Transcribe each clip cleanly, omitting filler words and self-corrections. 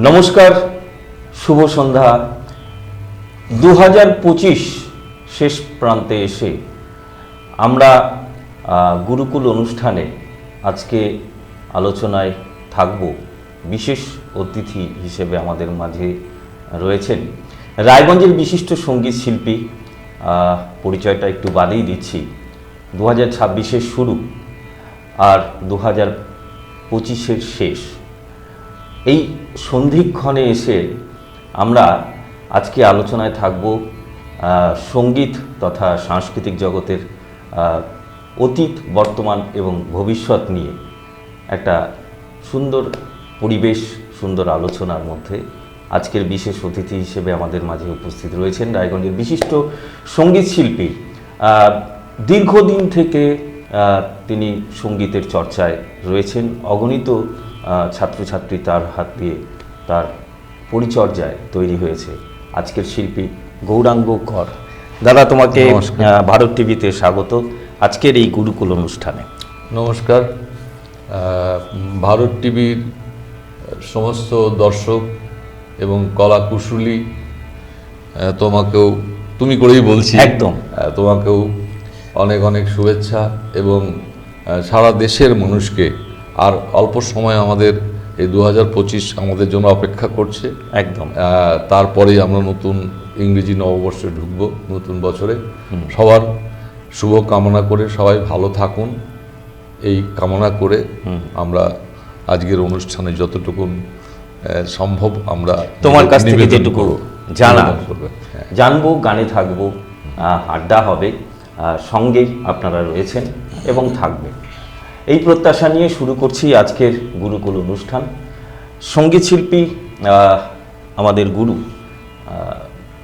নমস্কার, শুভ সন্ধ্যা। 2025 শেষ প্রান্তে এসে আমরা গুরুকুল অনুষ্ঠানে আজকে আলোচনায় থাকব। বিশেষ অতিথি হিসেবে আমাদের মাঝে রয়েছেন রায়গঞ্জের বিশিষ্ট সঙ্গীত শিল্পী। পরিচয়টা একটু বাদেই দিচ্ছি। 2026-এর শুরু আর 2025-এর শেষ, এই সন্ধিক্ষণে এসে আমরা আজকে আলোচনায় থাকব সঙ্গীত তথা সাংস্কৃতিক জগতের অতীত, বর্তমান এবং ভবিষ্যৎ নিয়ে একটা সুন্দর পরিবেশ, সুন্দর আলোচনার মধ্যে আজকের বিশেষ অতিথি হিসেবে আমাদের মাঝে উপস্থিত রয়েছেন রায়গঞ্জের বিশিষ্ট সঙ্গীত শিল্পী। দীর্ঘদিন থেকে তিনি সঙ্গীতের চর্চায় রয়েছেন। অগণিত ছাত্রছাত্রী তার হাত দিয়ে, তার পরিচর্যায় তৈরি হয়েছে আজকের শিল্পী গৌরাঙ্গ কর। দাদা, তোমাকে ভারত টিভিতে স্বাগত আজকের এই গুরুকুল অনুষ্ঠানে। নমস্কার। ভারত টিভির সমস্ত দর্শক এবং কলা কুশলী তোমাকেও তুমি করেই বলছি, একদম তোমাকেও অনেক অনেক শুভেচ্ছা এবং সারা দেশের মানুষকে। আর অল্প সময় আমাদের এই 2025 আমাদের জন্য অপেক্ষা করছে। একদম, তারপরেই আমরা নতুন ইংরেজি নববর্ষে ঢুকবো, নতুন বছরে। সবার শুভ কামনা করে সবাই ভালো থাকুন, এই কামনা করে আমরা আজকের অনুষ্ঠানে যতটুকু সম্ভব আমরা তোমার কাছ থেকে যেটুকু জানবো, গানে থাকবো, আড্ডা হবে, সঙ্গে আপনারা রয়েছেন এবং থাকবেন, এই প্রত্যাশা নিয়ে শুরু করছি আজকের গুরুকুল অনুষ্ঠান। সঙ্গীত শিল্পী আমাদের গুরু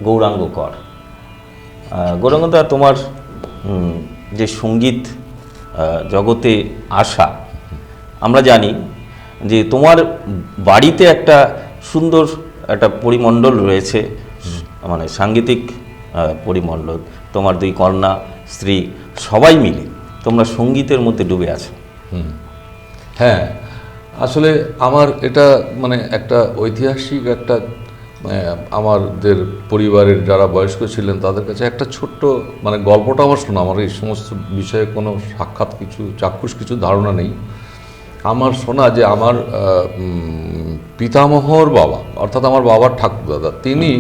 গৌরাঙ্গ কর। গৌরাঙ্গদা, তোমার যে সঙ্গীত জগতে আসা, আমরা জানি যে তোমার বাড়িতে একটা সুন্দর একটা পরিমণ্ডল রয়েছে, মানে সাংগীতিক পরিমণ্ডল। তোমার দুই কন্যা, স্ত্রী, সবাই মিলে তোমরা সঙ্গীতের মধ্যে ডুবে আছো। হ্যাঁ, আসলে আমার এটা মানে একটা ঐতিহাসিক একটা, আমাদের পরিবারের যারা বয়স্ক ছিলেন তাদের কাছে একটা ছোট্ট মানে গল্পটা আমার শোনা। আমার এই সমস্ত বিষয়ে কোনো সাক্ষাৎ কিছু চাক্ষুষ কিছু ধারণা নেই। আমার শোনা যে আমার পিতামহর বাবা, অর্থাৎ আমার বাবার ঠাকুরদাদা, তিনি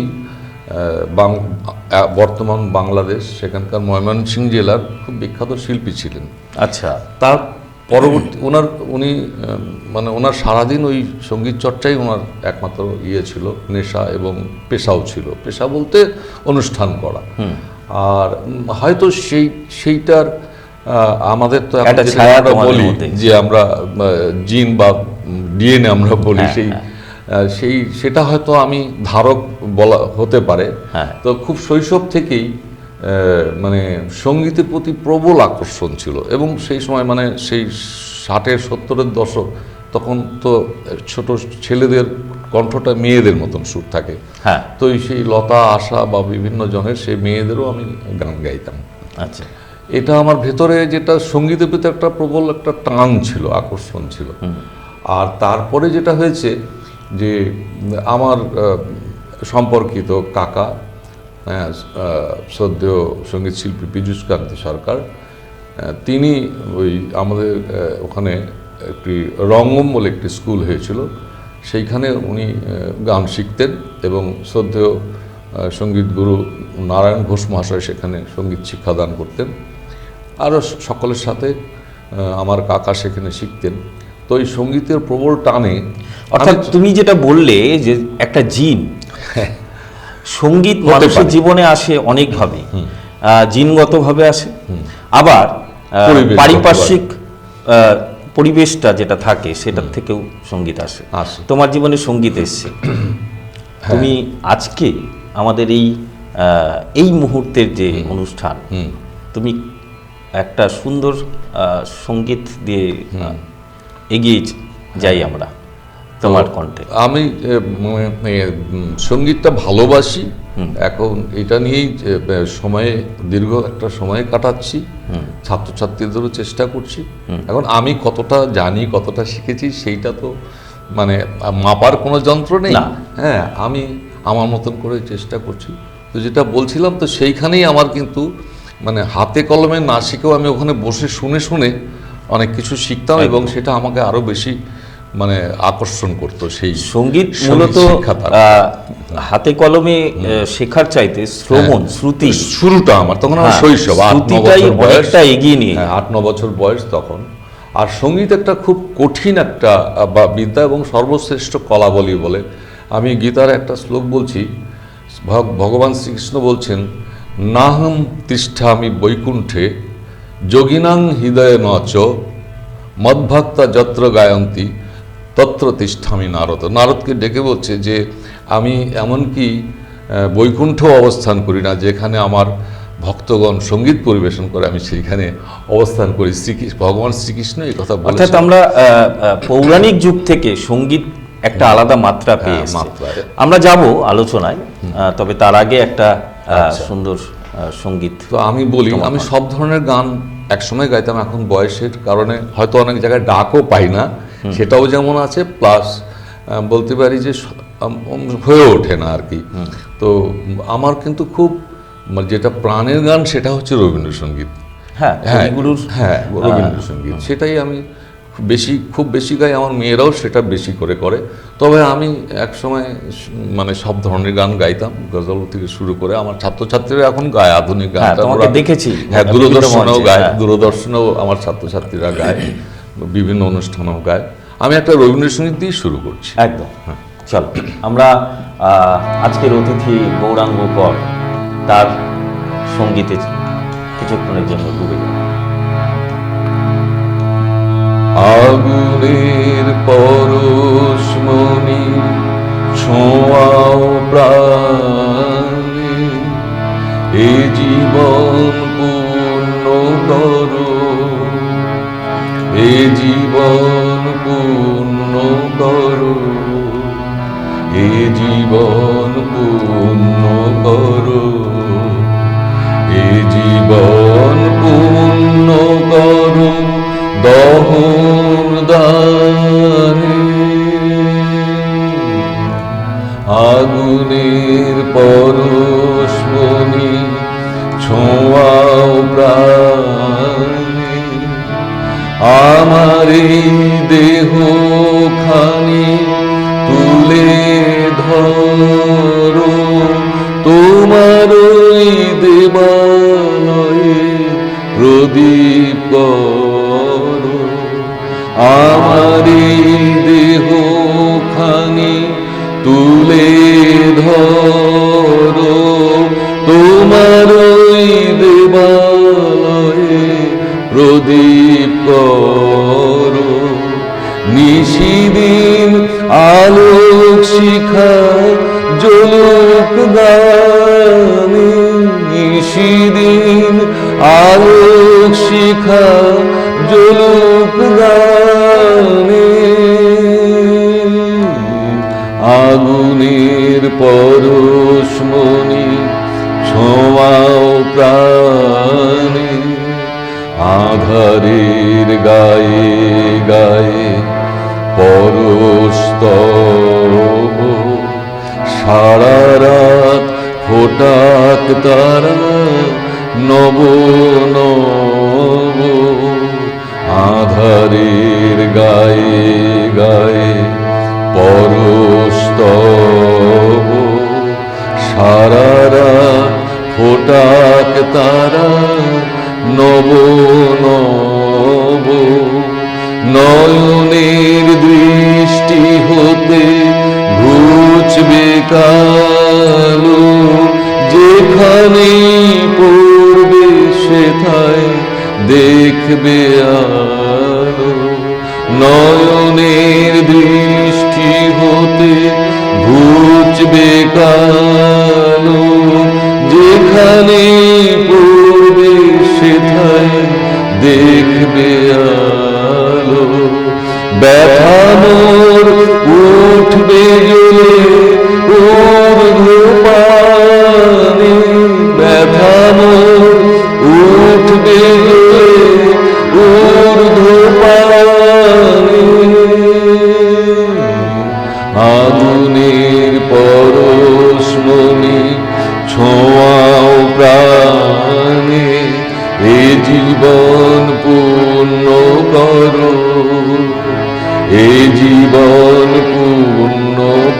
বর্তমান বাংলাদেশ, সেখানকার ময়মনসিংহ জেলার খুব বিখ্যাত শিল্পী ছিলেন। আচ্ছা, তার পরবর্তী উনি মানে ওনার সারাদিন ওই সঙ্গীত চর্চাই ওনার একমাত্র ছিল, নেশা এবং পেশাও ছিল। পেশা বলতে অনুষ্ঠান করা। আর হয়তো সেইটার আমাদের তো আমরা বলি যে আমরা জিন বা ডিএনএ আমরা বলি, সেটা হয়তো আমি ধারক বলা হতে পারে। তো খুব শৈশব থেকেই মানে সঙ্গীতের প্রতি প্রবল আকর্ষণ ছিল। এবং সেই সময় মানে সেই 60-এর 70-এর দশক, তখন তো ছোট ছেলেদের কণ্ঠটা মেয়েদের মতন সুর থাকে। তো সেই লতা, আশা বা বিভিন্ন জনের সেই মেয়েদেরও আমি গান গাইতাম। আচ্ছা, এটা আমার ভেতরে যেটা সঙ্গীতের প্রতি একটা প্রবল একটা টান ছিল, আকর্ষণ ছিল। আর তারপরে যেটা হয়েছে যে আমার সম্পর্কিত কাকা, শ্রদ্ধেয় সঙ্গীত শিল্পী পীযূষ কান্তি সরকার, তিনি ওই আমাদের ওখানে একটি রঙ্গম বলে একটি স্কুল হয়েছিল, সেইখানে উনি গান শিখতেন এবং শ্রদ্ধেয় সঙ্গীত গুরু নারায়ণ ঘোষ মহাশয় সেখানে সঙ্গীত শিক্ষাদান করতেন। আরও সকলের সাথে আমার কাকা সেখানে শিখতেন। তো এই সঙ্গীতের প্রবল টানে, অর্থাৎ তুমি যেটা বললে যে একটা জিন, সঙ্গীত মানুষের জীবনে আসে অনেকভাবে, জিনগতভাবে আসে, আবার পারিপার্শ্বিক পরিবেশটা যেটা থাকে সেটার থেকেও সঙ্গীত আসে। তোমার জীবনে সঙ্গীত এসছে। তুমি আজকে আমাদের এই মুহূর্তের যে অনুষ্ঠান, তুমি একটা সুন্দর সঙ্গীত দিয়ে এগিয়ে যাই আমরা তোমার কণ্ঠে। আমি সঙ্গীতটা ভালোবাসি, এখন এটা নিয়েই দীর্ঘ একটা সময় কাটাচ্ছি, ছাত্রছাত্রীদেরও চেষ্টা করছি। এখন আমি কতটা জানি, কতটা শিখেছি, সেইটা তো মানে মাপার কোনো যন্ত্র নেই। না। হ্যাঁ, আমি আমার মতন করে চেষ্টা করছি। তো যেটা বলছিলাম, তো সেইখানেই আমার কিন্তু মানে হাতে কলমে না শিখেও আমি ওখানে বসে শুনে শুনে অনেক কিছু শিখতাম, এবং সেটা আমাকে আরো বেশি মানে আকর্ষণ করতো। সেই সঙ্গীত মূলত শিক্ষাটা হাতে কলমে শেখার চাইতে শ্রবণ, শ্রুতি, শুরুটা আমার তখন আমার হ্যাঁ, শৈশব, 8-9 শ্রুতিটাই বছর বয়স। অনেকটা এগিয়ে নিয়ে হ্যাঁ, 8-9 বছর বয়স তখন। আর সঙ্গীত একটা খুব কঠিন একটা বা বিদ্যা এবং সর্বশ্রেষ্ঠ কলা বলে। আমি গীতার একটা শ্লোক বলছি, ভগবান শ্রীকৃষ্ণ বলছেন, নাহম তিষ্ঠামি বৈকুণ্ঠে যোগিনাং হৃদয়ে নচ মদ্ভক্তা যত্র গায়ন্তী তত্র তিষ্ঠামি নারদ। নারদকে ডেকে বলছে যে আমি এমনকি বৈকুণ্ঠ অবস্থান করি না, যেখানে আমার ভক্তগণ সঙ্গীত পরিবেশন করে আমি সেইখানে অবস্থান করি। ভগবান শ্রীকৃষ্ণ এই কথা বলেছেন। অর্থাৎ আমরা পৌরাণিক যুগ থেকে সঙ্গীত একটা আলাদা মাত্রা পেয়ে এসেছে। মাত্রায়। আমরা যাব আলোচনায়, তবে তার আগে একটা সুন্দর সঙ্গীত। তো আমি বলি, আমি সব ধরনের গান একসময় গাইতাম, এখন বয়সের কারণে হয়তো অনেক জায়গায় ডাকও পাই না, সেটাও যেমন আছে, প্লাস বলতে পারি যে হয়ে ওঠে না আর কি। তো আমার কিন্তু খুব যেটা প্রাণের গান সেটা হচ্ছে রবীন্দ্রসঙ্গীত। হ্যাঁ, কবিগুরুর হ্যাঁ, রবীন্দ্রসঙ্গীত সেটাই আমি খুব বেশি গাই। আমার মেয়েরাও সেটা বেশি করে। তবে আমি একসময় মানে সব ধরনের গান গাইতাম, গজল থেকে শুরু করে। আমার ছাত্রছাত্রীরা এখন গায় আধুনিক গান, তোমাকে দেখেছি। হ্যাঁ, দূরদর্শনেও গায়, দূরদর্শনেও আমার ছাত্রছাত্রীরা গায়, বিভিন্ন অনুষ্ঠানেও গায়। আমি একটা রবীন্দ্রসঙ্গীত দিয়ে শুরু করছি। একদম, চলো আমরা আজকের অতিথি গৌরাঙ্গ কর তার সঙ্গীতে কিছুক্ষণের জন্য ডুবে যাই। আগুনের পরশমণি ছোঁয়াও প্রাণে, এ জীবন পূর্ণ করো, এ জীবন পূর্ণ করো, এ জীবন পূর্ণ করো, এ জীবন পূর্ণ করো দহন দানে। আগুনের পরশমণি ছোঁয়াও প্রাণে, আমার এই দেহ খানি তুলে ধরো, তোমার ওই দেবালয়ে প্রদীপ করো। আমার এই দেহ খানি তুলে ধরো, তোমার ওই দেবালয়ে প্রদীপ করো। নিশিদিন আলোক শিখা জ্বলুক গানে, নিশিদিন আলোক শিখা জ্বলুক গানে। আগুনের পরশমণি ছোঁয়াও প্রাণে, আধারের গায়ে গায়ে পরশতব, সারা রাত ফোটাক তারা নব নব। আধারের গায়ে গায়ে পরশতব, সারা রাত ফোটাক তারা নব নব। নয়নের দৃষ্টি হতে ঘুচবে কালো, যেখানে পড়বে সেথায় দেখবে আলো। নয়নের দৃষ্টি হতে ঘুচবে কালো, যেখানে পড়বে সেথায় দেখবে আলো। ব্যথা মোর উঠবে জ্বলে ঊর্ধ্বপানে, ব্যথা মোর উঠবে জ্বলে ঊর্ধ্বপানে।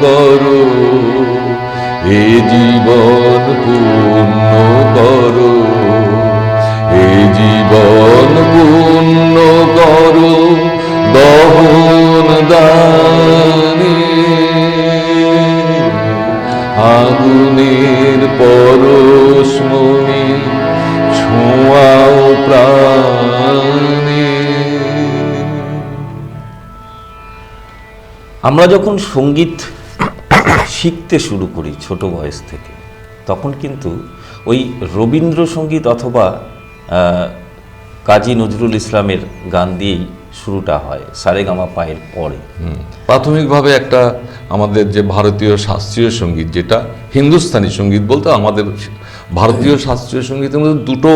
করো, এ জীবন পূর্ণ করো, এ জীবন পূর্ণ করো দহন দানে, আগুনের পরশমণি ছোঁয়াও প্রাণে। আমরা যখন সঙ্গীত শিখতে শুরু করি ছোট বয়স থেকে, তখন কিন্তু ওই রবীন্দ্রসঙ্গীত অথবা কাজী নজরুল ইসলামের গান দিয়েই শুরুটা হয়, সারেগামা পায়ের পরে। প্রাথমিকভাবে একটা আমাদের যে ভারতীয় শাস্ত্রীয় সঙ্গীত, যেটা হিন্দুস্তানি সঙ্গীত বলতে আমাদের ভারতীয় শাস্ত্রীয় সঙ্গীতের মধ্যে দুটো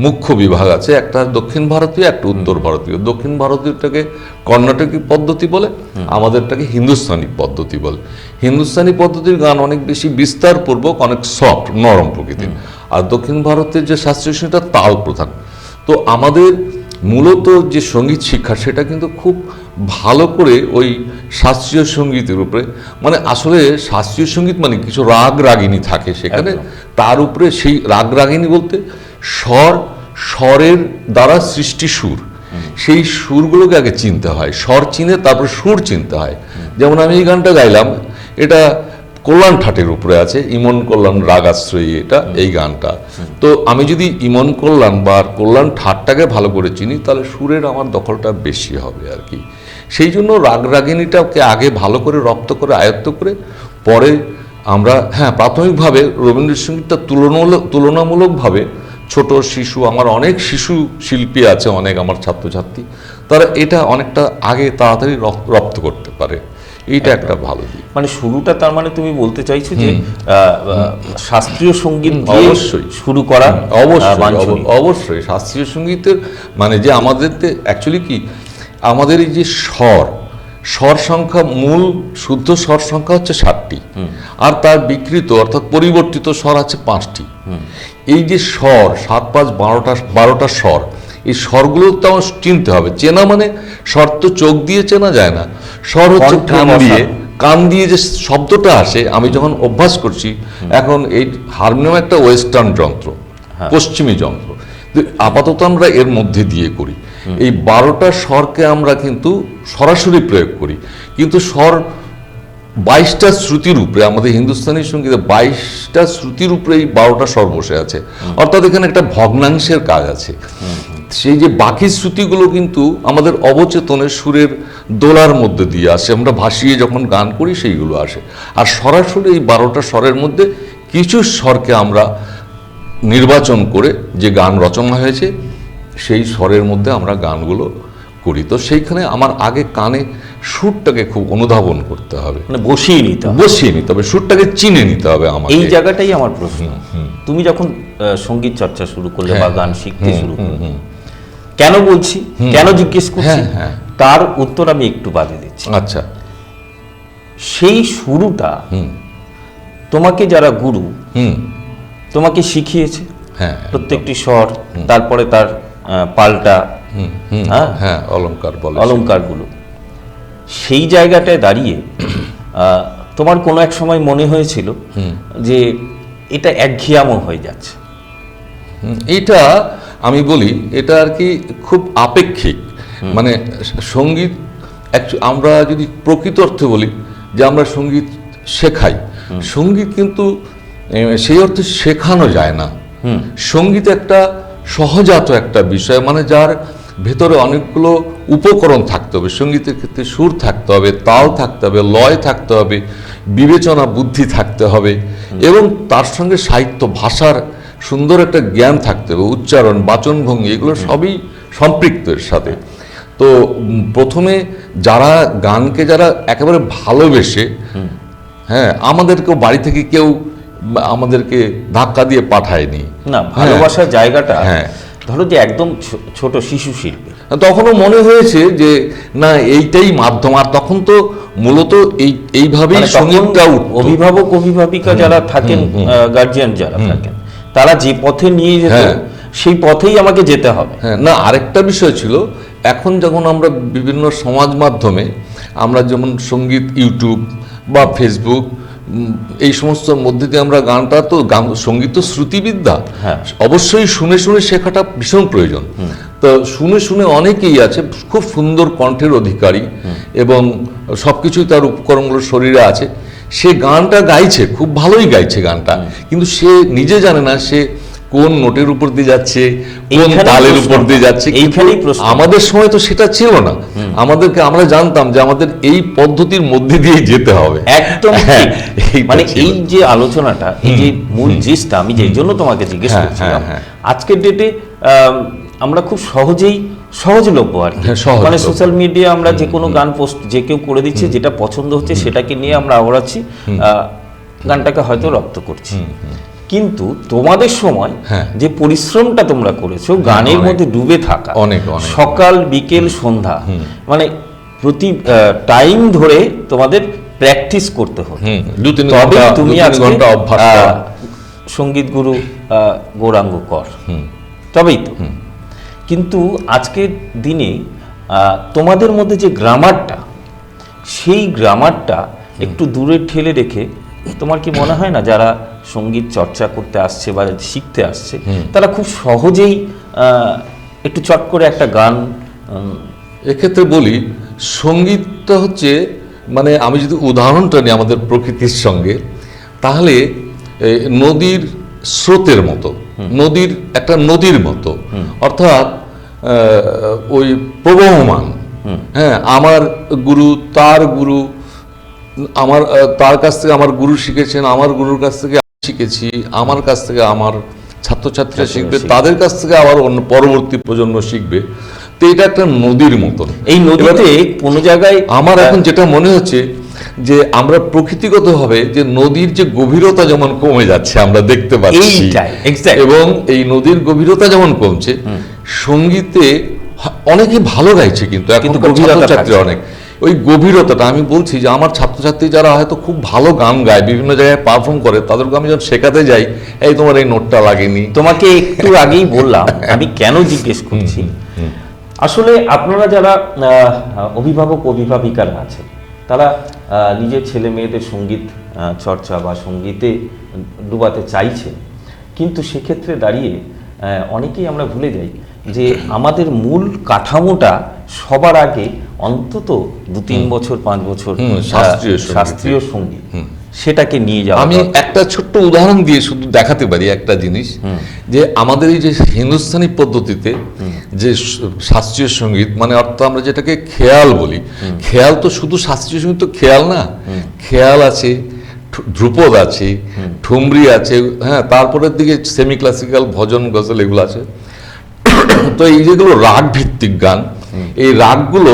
মুখ্য বিভাগ আছে, একটা দক্ষিণ ভারতীয়, একটা উত্তর ভারতীয়। দক্ষিণ ভারতীয়টাকে কর্ণাটকী পদ্ধতি বলে, আমাদেরটাকে হিন্দুস্তানি পদ্ধতি বলে। হিন্দুস্তানি পদ্ধতির গান অনেক বেশি বিস্তারপূর্বক, অনেক সফট, নরম প্রকৃতির। আর দক্ষিণ ভারতের যে শাস্ত্রীয় সঙ্গীতটা তাল প্রধান। তো আমাদের মূলত যে সঙ্গীত শিক্ষা, সেটা কিন্তু খুব ভালো করে ওই শাস্ত্রীয় সঙ্গীতের উপরে, মানে আসলে শাস্ত্রীয় সঙ্গীত মানে কিছু রাগ রাগিনী থাকে সেখানে, তার উপরে সেই রাগ রাগিনী বলতে স্বরের দ্বারা সৃষ্টি সুর, সেই সুরগুলোকে আগে চিনতে হয়, স্বর চিনে তারপর সুর চিনতে হয়। যেমন আমি এই গানটা গাইলাম, এটা কল্যাণ ঠাটের উপরে আছে, ইমন কল্যাণ রাগাশ্রয়ী, এটা এই গানটা। তো আমি যদি ইমন কল্যাণ বা কল্যাণ ঠাটটাকে ভালো করে চিনি, তাহলে সুরের আমার দখলটা বেশি হবে আর কি। সেই জন্য রাগ রাগিনীটাকে আগে ভালো করে রপ্ত করে আয়ত্ত করে পরে আমরা, হ্যাঁ, প্রাথমিকভাবে রবীন্দ্রসঙ্গীতটা তুলনামূলকভাবে ছোট শিশু, আমার অনেক শিশু শিল্পী আছে, অনেক আমার ছাত্রছাত্রী, তারা এটা অনেকটা আগে তাড়াতাড়ি রপ্ত করতে পারে। এইটা একটা ভালো দিক। মানে শুরুটা, তার মানে তুমি বলতে চাইছো যে শাস্ত্রীয় সঙ্গীত অবশ্যই শুরু করা, অবশ্যই শাস্ত্রীয় সঙ্গীতের মানে যে আমাদের অ্যাকচুয়ালি কি, আমাদের এই যে স্বর সংখ্যা, মূল শুদ্ধ স্বর সংখ্যা হচ্ছে 7টি, আর তার বিকৃত অর্থাৎ পরিবর্তিত স্বর আছে 5টি। এই যে স্বর 7, 5, 12টা স্বর, এই স্বরগুলো তো আমার চিনতে হবে। চেনা মানে স্বর তো চোখ দিয়ে চেনা যায় না, স্বর হচ্ছে কান দিয়ে যে শব্দটা আসে। আমি যখন অভ্যাস করছি, এখন এই হারমোনিয়াম একটা ওয়েস্টার্ন যন্ত্র, পশ্চিমী যন্ত্র, আপাতত আমরা এর মধ্যে দিয়ে করি। এই 12টা স্বরকে আমরা কিন্তু সরাসরি প্রয়োগ করি, কিন্তু স্বর 22টা শ্রুতির উপরে, আমাদের হিন্দুস্তানি সঙ্গীতে 22টা শ্রুতির উপরে এই 12টা স্বর বসে আছে, অর্থাৎ এখানে একটা ভগ্নাংশের কাজ আছে। সেই যে বাকি শ্রুতিগুলো কিন্তু আমাদের অবচেতনের সুরের দোলার মধ্যে দিয়ে আসে, আমরা ভাসিয়ে যখন গান করি সেইগুলো আসে। আর সরাসরি এই 12টা স্বরের মধ্যে কিছু স্বরকে আমরা নির্বাচন করে যে গান রচনা হয়েছে, সেই স্বরের মধ্যে আমরা গানগুলো করি। তো সেইখানে আমার আগে কানে সুরটাকে খুব অনুধাবন করতে হবে, মানে বসিয়ে নিতে হবে, সুরটাকে চিনে নিতে হবে। আমার এই জায়গাটাই আমার প্রশ্ন। তুমি যখন সঙ্গীত চর্চা শুরু করলে বা গান শিখতে শুরু করলে, কেন বলছি, কেন জিজ্ঞেস করছি, তার উত্তর আমি একটু বাদে দিচ্ছি। আচ্ছা, সেই শুরুটা তোমাকে যারা গুরু তোমাকে শিখিয়েছে, প্রত্যেকটি স্বর, তারপরে তার পাল্টা অলঙ্কারগুলো, সেই জায়গাটায় দাঁড়িয়ে তোমার কোনো এক সময় মনে হয়েছিল যে এটা একঘেয়ামো হয়ে যাচ্ছে? এটা আমি বলি, এটা আর কি খুব আপেক্ষিক। মানে সঙ্গীত, আমরা যদি প্রকৃত অর্থে বলি যে আমরা সঙ্গীত শেখাই, সঙ্গীত কিন্তু সেই অর্থে শেখানো যায় না। সঙ্গীত একটা সহজাত একটা বিষয়, মানে যার ভেতরে অনেকগুলো উপকরণ থাকতে হবে। সঙ্গীতের ক্ষেত্রে সুর থাকতে হবে, তাল থাকতে হবে, লয় থাকতে হবে, বিবেচনা বুদ্ধি থাকতে হবে, এবং তার সঙ্গে সাহিত্য ভাষার সুন্দর একটা জ্ঞান থাকতে হবে, উচ্চারণ, বাচনভঙ্গি, এগুলো সবই সম্পৃক্ত এর সাথে। তো প্রথমে যারা গানকে যারা একেবারে ভালোবেসে, হ্যাঁ, আমাদেরকেও বাড়ি থেকে কেউ আমাদেরকে ধাক্কা দিয়ে পাঠায়নি না, ভালোবাসার জায়গাটা, ধরো যে একদম ছোট শিশু শিল্পী, তখনও মনে হয়েছে যে না, এইটাই মাধ্যম। আর তখন তো মূলত এইভাবেই সঙ্গীতটা অভিভাবক অভিভাবিকা যারা থাকেন, গার্জিয়ান যারা থাকেন, তারা যে পথে নিয়ে যেত সেই পথেই আমাকে যেতে হবে। হ্যাঁ, না, আরেকটা বিষয় ছিল, এখন যখন আমরা বিভিন্ন সমাজ মাধ্যমে আমরা যেমন সঙ্গীত ইউটিউব বা ফেসবুক এই সমস্ত মধ্যে দিয়ে আমরা গানটা তো সঙ্গীত তো শ্রুতিবিদ্যা, অবশ্যই শুনে শুনে শেখাটা ভীষণ প্রয়োজন। তো শুনে শুনে অনেকেই আছে খুব সুন্দর কণ্ঠের অধিকারী এবং সবকিছুই তার উপকরণগুলো শরীরে আছে, সে গানটা গাইছে, খুব ভালোই গাইছে গানটা, কিন্তু সে নিজে জানে না সে কোন নোটের উপর দিয়ে যাচ্ছে, কোন তালের উপর দিয়ে যাচ্ছে। আমাদের সময় তো সেটা ছিল না, আমরা জানতাম যে আমাদের এই পদ্ধতির মধ্যে দিয়ে যেতে হবে। একদম মানে এই যে আলোচনাটা, এই যে মূল জিনিসটা আমি যেই জন্য তোমাকে জিজ্ঞেস করছিলাম, আজকের ডেটে আমরা খুব সহজলভ্য আর কি, মানে সোশ্যাল মিডিয়া আমরা যে কোনো গান পোস্ট যে কেউ করে দিচ্ছে, যেটা পছন্দ হচ্ছে সেটাকে নিয়ে আমরা আওড়াচ্ছি, গানটাকে হয়তো রপ্ত করছি। কিন্তু তোমাদের সময় যে পরিশ্রমটা তোমরা করেছো গানের মধ্যে ডুবে থাকা, সকাল বিকেল সন্ধ্যা, মানে প্রতি টাইম ধরে তোমাদের প্র্যাকটিস করতে হতো, তবে তুমি আজকে সঙ্গীত গুরু গৌরাঙ্গ কর, তবেই তো। কিন্তু আজকের দিনে তোমাদের মধ্যে যে গ্রামারটা, সেই গ্রামারটা একটু দূরে ঠেলে রেখে, তোমার কি মনে হয় না যারা সঙ্গীত চর্চা করতে আসছে বা শিখতে আসছে তারা খুব সহজেই একটু চট করে একটা গান? এক্ষেত্রে বলি, সঙ্গীতটা হচ্ছে, মানে আমি যদি উদাহরণটা নিই আমাদের প্রকৃতির সঙ্গে, তাহলে নদীর স্রোতের মতো, একটা নদীর মতো, অর্থাৎ ওই প্রবহমান। আমার গুরু, তার গুরু, তার কাছ থেকে আমার গুরু শিখেছেন, আমার গুরুর কাছ থেকে আমি শিখেছি, আমার কাছ থেকে আমার ছাত্রছাত্রীরা শিখবে, তাদের কাছ থেকে আবার অন্য পরবর্তী প্রজন্ম শিখবে। তো এটা একটা নদীর মতন। এই নদীতে কোনো জায়গায় আমার এখন যেটা মনে হচ্ছে যে আমরা প্রকৃতিগতভাবে যে নদীর যে গভীরতা যেমন কমে যাচ্ছে আমরা দেখতে পাচ্ছি, এবং এই নদীর গভীরতা যেমন কমছে, সঙ্গীতে অনেকে ভালো গাইছে কিন্তু এখন ছাত্রছাত্রী অনেক ওই গভীরতাটা, আমি বলছি যে আমার ছাত্রছাত্রী যারা হয়তো খুব ভালো গান গায়, বিভিন্ন জায়গায় পারফর্ম করে, তাদেরকে আমি যখন শেখাতে যাই, এই তোমার এই নোটটা লাগেনি। তোমাকে একটু আগেই বললাম আমি কেন জিজ্ঞেস করছি। আসলে আপনারা যারা অভিভাবক অভিভাবিকারা আছেন, তারা নিজের ছেলে মেয়েদের সঙ্গীত চর্চা বা সঙ্গীতে ডুবাতে চাইছেন, কিন্তু সেক্ষেত্রে দাঁড়িয়ে অনেকেই আমরা ভুলে যাই যে আমাদের মূল কাঠামোটা সবার আগে অন্তত 2-3 বছর 5 বছর শাস্ত্রীয় সঙ্গীত, সেটাকে নিয়ে যাওয়া। আমি একটা ছোট্ট উদাহরণ দিয়ে শুধু দেখাতে পারি একটা জিনিস, যে আমাদের এই যে হিন্দুস্তানি পদ্ধতিতে যে শাস্ত্রীয় সঙ্গীত, মানে অর্থাৎ আমরা যেটাকে খেয়াল বলি, খেয়াল তো শুধু শাস্ত্রীয় সঙ্গীত তো খেয়াল না, খেয়াল আছে, ধ্রুপদ আছে, ঠুমরি আছে, তারপরের দিকে সেমি ক্লাসিক্যাল, ভজন, গজল এগুলো আছে। তো এই যেগুলো রাগ ভিত্তিক গান, এই রাগগুলো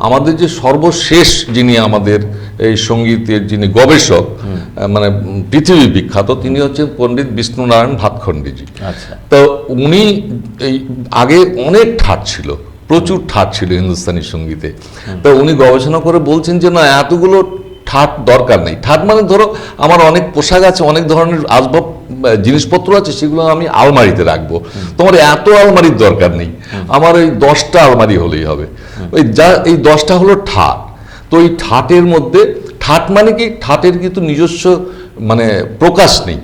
আমাদের যে সর্বশেষ যিনি আমাদের এই সঙ্গীতের যিনি গবেষক, মানে পৃথিবী বিখ্যাত, তিনি হচ্ছেন পণ্ডিত বিষ্ণুনারায়ণ ভাতখণ্ডীজি। তো উনি এই আগে অনেক ঠাট ছিল, প্রচুর ঠাট ছিল হিন্দুস্তানি সঙ্গীতে। তো উনি গবেষণা করে বলছেন যে না, এতগুলো ঠাট দরকার নেই। ঠাট মানে ধরো আমার অনেক পোশাক আছে, অনেক ধরনের আসবাব জিনিসপত্র আছে, সেগুলো আমি আলমারিতে রাখবো, তোমার এত আলমারির দরকার নেই, আমার এই 10টা আলমারি হলেই হবে। এই 10টা হলো ঠাট। তো এই ঠাটের মধ্যে, ঠাট মানে কি, ঠাটের কিন্তু নিজস্ব মানে প্রকাশ নেই,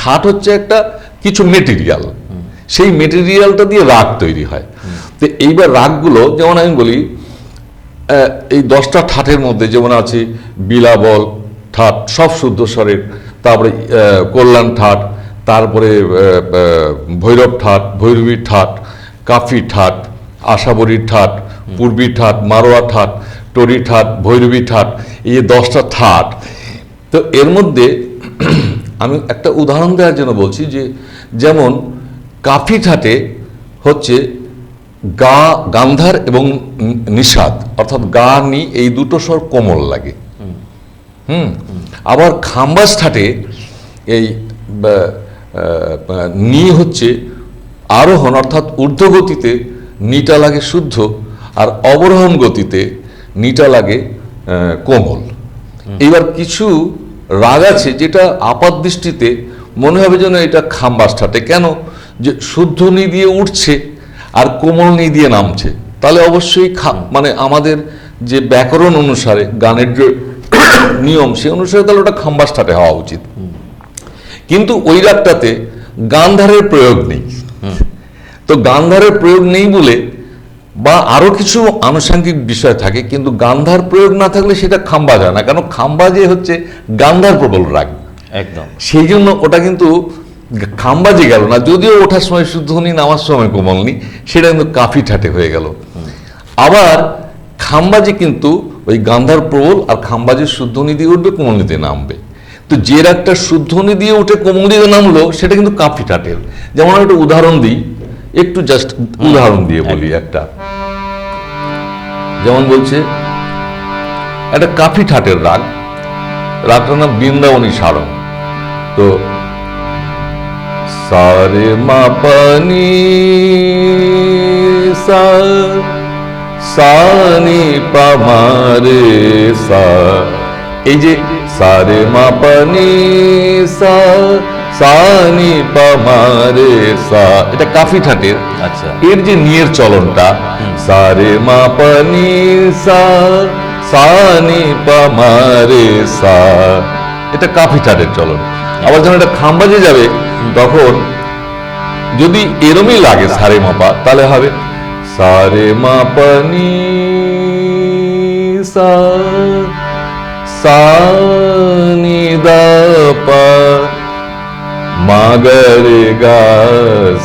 ঠাট হচ্ছে একটা কিছু মেটেরিয়াল, সেই মেটেরিয়ালটা দিয়ে রাগ তৈরি হয়। তো এইবার রাগগুলো যেমন আমি বলি, এই 10টা ঠাটের মধ্যে যেমন আছে বিলাবল ঠাট, সব শুদ্ধ স্বরের, তারপরে কল্যাণ ঠাট, তারপরে ভৈরব ঠাট, ভৈরবী ঠাট, কাফি ঠাট, আশাবরী ঠাট, পূর্বী ঠাট, মারোয়া ঠাট, টরি ঠাট, ভৈরবী ঠাট, এই 10টা ঠাট। তো এর মধ্যে আমি একটা উদাহরণ দেওয়ার জন্য বলছি যে, যেমন কাফি ঠাটে হচ্ছে গান্ধার এবং নিষাদ, অর্থাৎ গা নি এই দুটো স্বর কোমল লাগে। আবার খাম্বাস ঠাটে এই নি হচ্ছে আরোহণ, অর্থাৎ ঊর্ধ্বগতিতে নিটা লাগে শুদ্ধ, আর অবরোহণ গতিতে নিটা লাগে কোমল। এবার কিছু রাগ আছে যেটা আপাত দৃষ্টিতে মনে হবে যেন এটা খাম্বাস ঠাটে, কেন, যে শুদ্ধ নি দিয়ে উঠছে আর কোমল নি দিয়ে নামছে, তাহলে অবশ্যই মানে আমাদের যে ব্যাকরণ অনুসারে গানের যে নিয়ম সে অনুসারে তাহলে ওটা খাম্বাসটাতে হওয়া উচিত, কিন্তু ওই রাগটাতে গান্ধারের প্রয়োগ নেই। তো গান্ধারের প্রয়োগ নেই বলে বা আরো কিছু আনুষঙ্গিক বিষয় থাকে, কিন্তু গান্ধার প্রয়োগ না থাকলে সেটা খাম্বা যায় না, কারণ খাম্বা যে হচ্ছে গান্ধার প্রবল রাগ, একদম সেই জন্য ওটা কিন্তু খাম্বাজি গেল না, যদিও ওঠার সময় শুদ্ধনি নামার সময় কোমলনি, সেটা কিন্তু কাফি ঠাটে হয়ে গেল। আবার খাম্বাজি কিন্তু ওই গান্ধার প্রবল আর খাম্বাজির শুদ্ধনি দিয়ে উঠবে, কোমলনিতে নামবে। তো যে রাগটা শুদ্ধনি দিয়ে উঠে কোমলনিতে নামলো সেটা কিন্তু কাফি ঠাটের। যেমন একটা উদাহরণ দিই, একটু জাস্ট উদাহরণ দিয়ে বলি একটা, যেমন বলছে একটা কাফি ঠাটের রাগ, রাগটার নাম বৃন্দাবনী সারং। তো সারে মা পানি সা সানি পা মারে সা, এই যে সারে মা পানি সা সানি পা মারে সা, এটা কাফি ঠাটের। আচ্ছা, এর যে নিয়ের চলনটা সারে মা পানি সা সানি পা মারে সা, এটা কাফি ঠাটের চলন। আবার যখন এটা খাম্বাজে যাবে তখন যদি এরমই লাগে সারে মাপা, তাহলে হবে সারে মা পানি সা সানি দা পা মাগরে গা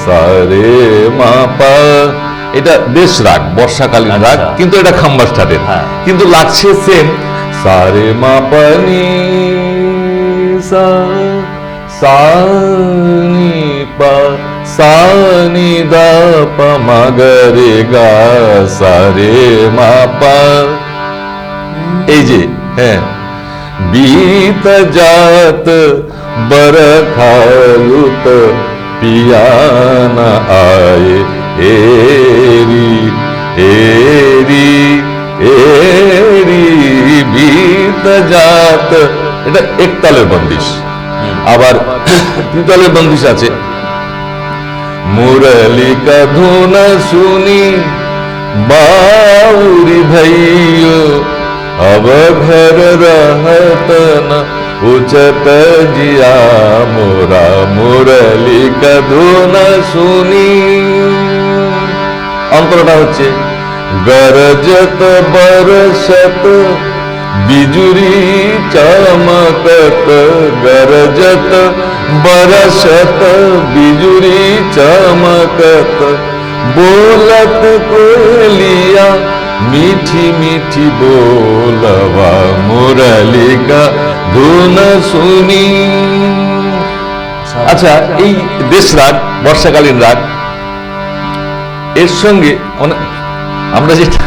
সারে মা পা, এটা বেশ রাগ, বর্ষাকালীন রাগ, কিন্তু এটা খাম্বাস ঠাটের, কিন্তু লাগছে সেম সারে মা পানি সা সানি পা সানি দা পা মাগরে গা সারে মা পা। এই যে হ্যাঁ, बीत जात बरखालुत पिया न आए एरी एरी एरी बीत जात, এটা একতালের বন্দিশ। আবার তিনতালের বন্দিশ আছে, মুরলি কা ধুন শুনি बाउरी भैयो अब घर रहत न उचत जिया मोरा मुरली का धुन শুনি। অন্তরটা হচ্ছে গরজত বরসত বিজুরি চমকত, গরজত বরসত বিজুরি চমকত, बोलत कोयलिया मीठी मीठी बोलवा मुरली का धुन শুনি। আচ্ছা, এই দেশ রাগ, বর্ষাকালীন রাগ, এর সঙ্গে আমরা যেটা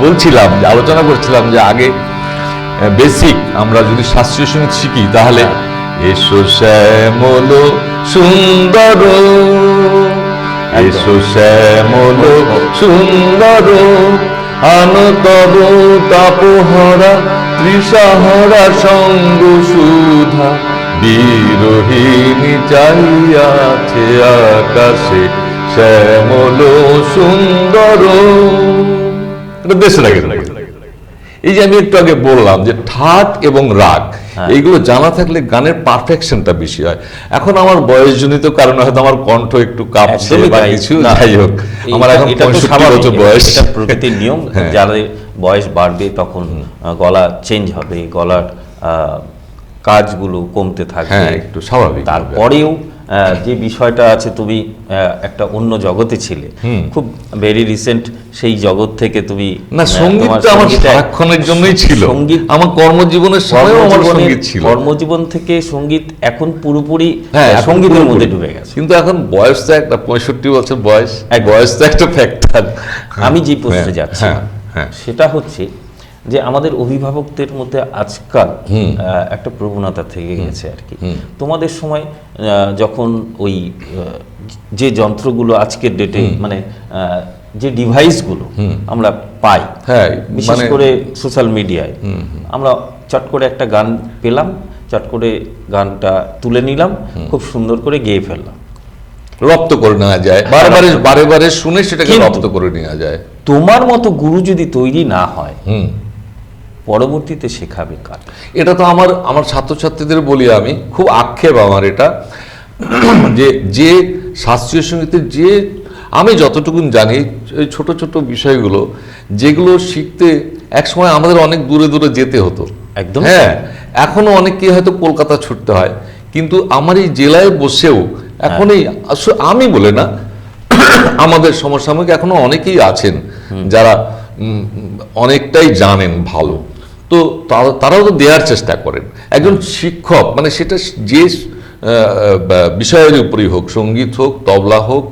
বলছিলাম, যে আলোচনা করছিলাম যে আগে বেসিক আমরা যদি শাস্ত্রীয় সঙ্গীত শিখি তাহলে এসো শ্যামল সুন্দর, এসো শ্যামল সুন্দর, আনো তব তাপহরা ত্রিসাহরা সঙ্গ সুধা, বিরোহিণী চাহিয়াছে আকাশে শ্যামল সুন্দর। এটা দেশ রাগে। এই যে আমি একটু আগে বললাম যে ঠাট এবং রাগ এইগুলো জানা থাকলে গানের পারফেকশনটা বেশি হয়। এখন আমার বয়সজনিত কারণে হয়তো আমার কণ্ঠ একটু কাঁপছে বা কিছু, যাই হোক, আমার এখন 65 বছর বয়স, এটা প্রকৃতির নিয়ম। যাদের বয়স বাড়বে তখন গলা চেঞ্জ হবে, গলার কাজগুলো কমতে থাকবে, একটু স্বাভাবিক। তারপরেও যে বিষয়টা আছে, তুমি একটা অন্য জগতে ছিলে, খুব ভেরি রিসেন্ট সেই জগৎ থেকে তুমি না, সঙ্গীত আমার সারাক্ষণের জন্যই ছিল, সঙ্গীত আমার কর্মজীবনের সময়ও আমার সঙ্গীত ছিল, কর্মজীবন থেকে সঙ্গীত এখন পুরোপুরি সঙ্গীতের মধ্যে ডুবে গেছে। কিন্তু এখন বয়স তো একটা 65 বছর বয়স, বয়স তো একটা ফ্যাক্টর। আমি যে প্রশ্নে যাচ্ছি সেটা হচ্ছে যে আমাদের অভিভাবকদের মধ্যে আজকাল একটা প্রবণতা থেকে গেছে আর কি। তোমাদের সময় যখন ওই যে যন্ত্রগুলো আজকের ডেটে মানে যে ডিভাইসগুলো আমরা পাই, বিশেষ করে সোশ্যাল মিডিয়ায়, আমরা চট করে একটা গান পেলাম, চট করে গানটা তুলে নিলাম, খুব সুন্দর করে গেয়ে ফেললাম। রপ্ত করে নেওয়া যায়, বারে বারে বারে শুনে সেটাকে কিন্তু- রপ্ত করে নেওয়া যায়। তোমার মতো গুরু যদি তৈরি না হয়, হুম, পরবর্তীতে শেখাবে কার? এটা তো আমার ছাত্রছাত্রীদের বলি, আমি খুব আক্ষেপ আমার এটা, যে শাস্ত্রীয় সঙ্গীতের যে আমি যতটুকু জানি এই ছোট ছোট বিষয়গুলো যেগুলো শিখতে একসময় আমাদের অনেক দূরে দূরে যেতে হতো। একদম। হ্যাঁ, এখনো অনেকেই হয়তো কলকাতা ছুটতে হয়, কিন্তু আমার এই জেলায় বসেও এখন এই আমি বলে না, আমাদের সমসাময়িক এখনো অনেকেই আছেন যারা অনেকটাই জানেন ভালো, তো তারাও তো দেওয়ার চেষ্টা করেন। একজন শিক্ষক মানে সেটা যে বিষয়ের উপরই হোক, সঙ্গীত হোক, তবলা হোক,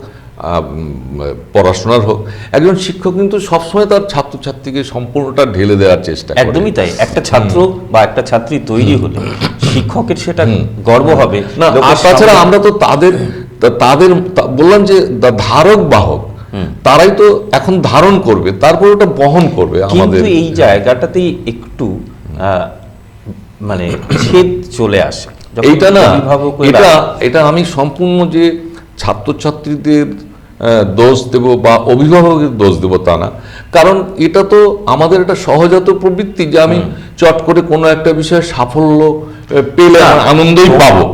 পড়াশোনার হোক, একজন শিক্ষক কিন্তু সবসময় তার ছাত্রছাত্রীকে সম্পূর্ণটা ঢেলে দেওয়ার চেষ্টা করেন। একদমই তাই। একটা ছাত্র বা একটা ছাত্রী তৈরি হলে শিক্ষকের সেটা গর্ব হবে। না, আর লোকের তাছাড়া সামনে- আমরা তো তাদের বললাম যে ধারক বাহক, তারাই তো এখন ধারণ করবে, তারপর ওটা বহন করবে আমাদের। কিন্তু এই জায়গাটাতেই একটু মানে ছেদ চলে আসে যখন এইটা না, অভিভাবকেরা- এটা আমি সম্পূর্ণ যে ছাত্রছাত্রীদের দোষ দেব বা অভিভাবকের দোষ দেব তা না, কারণ এটা তো আমাদের একটা সহজাত প্রবৃত্তি যে আমি চট করে কোনো একটা বিষয়ে সাফল্য পেলে আমার আনন্দই পাবো।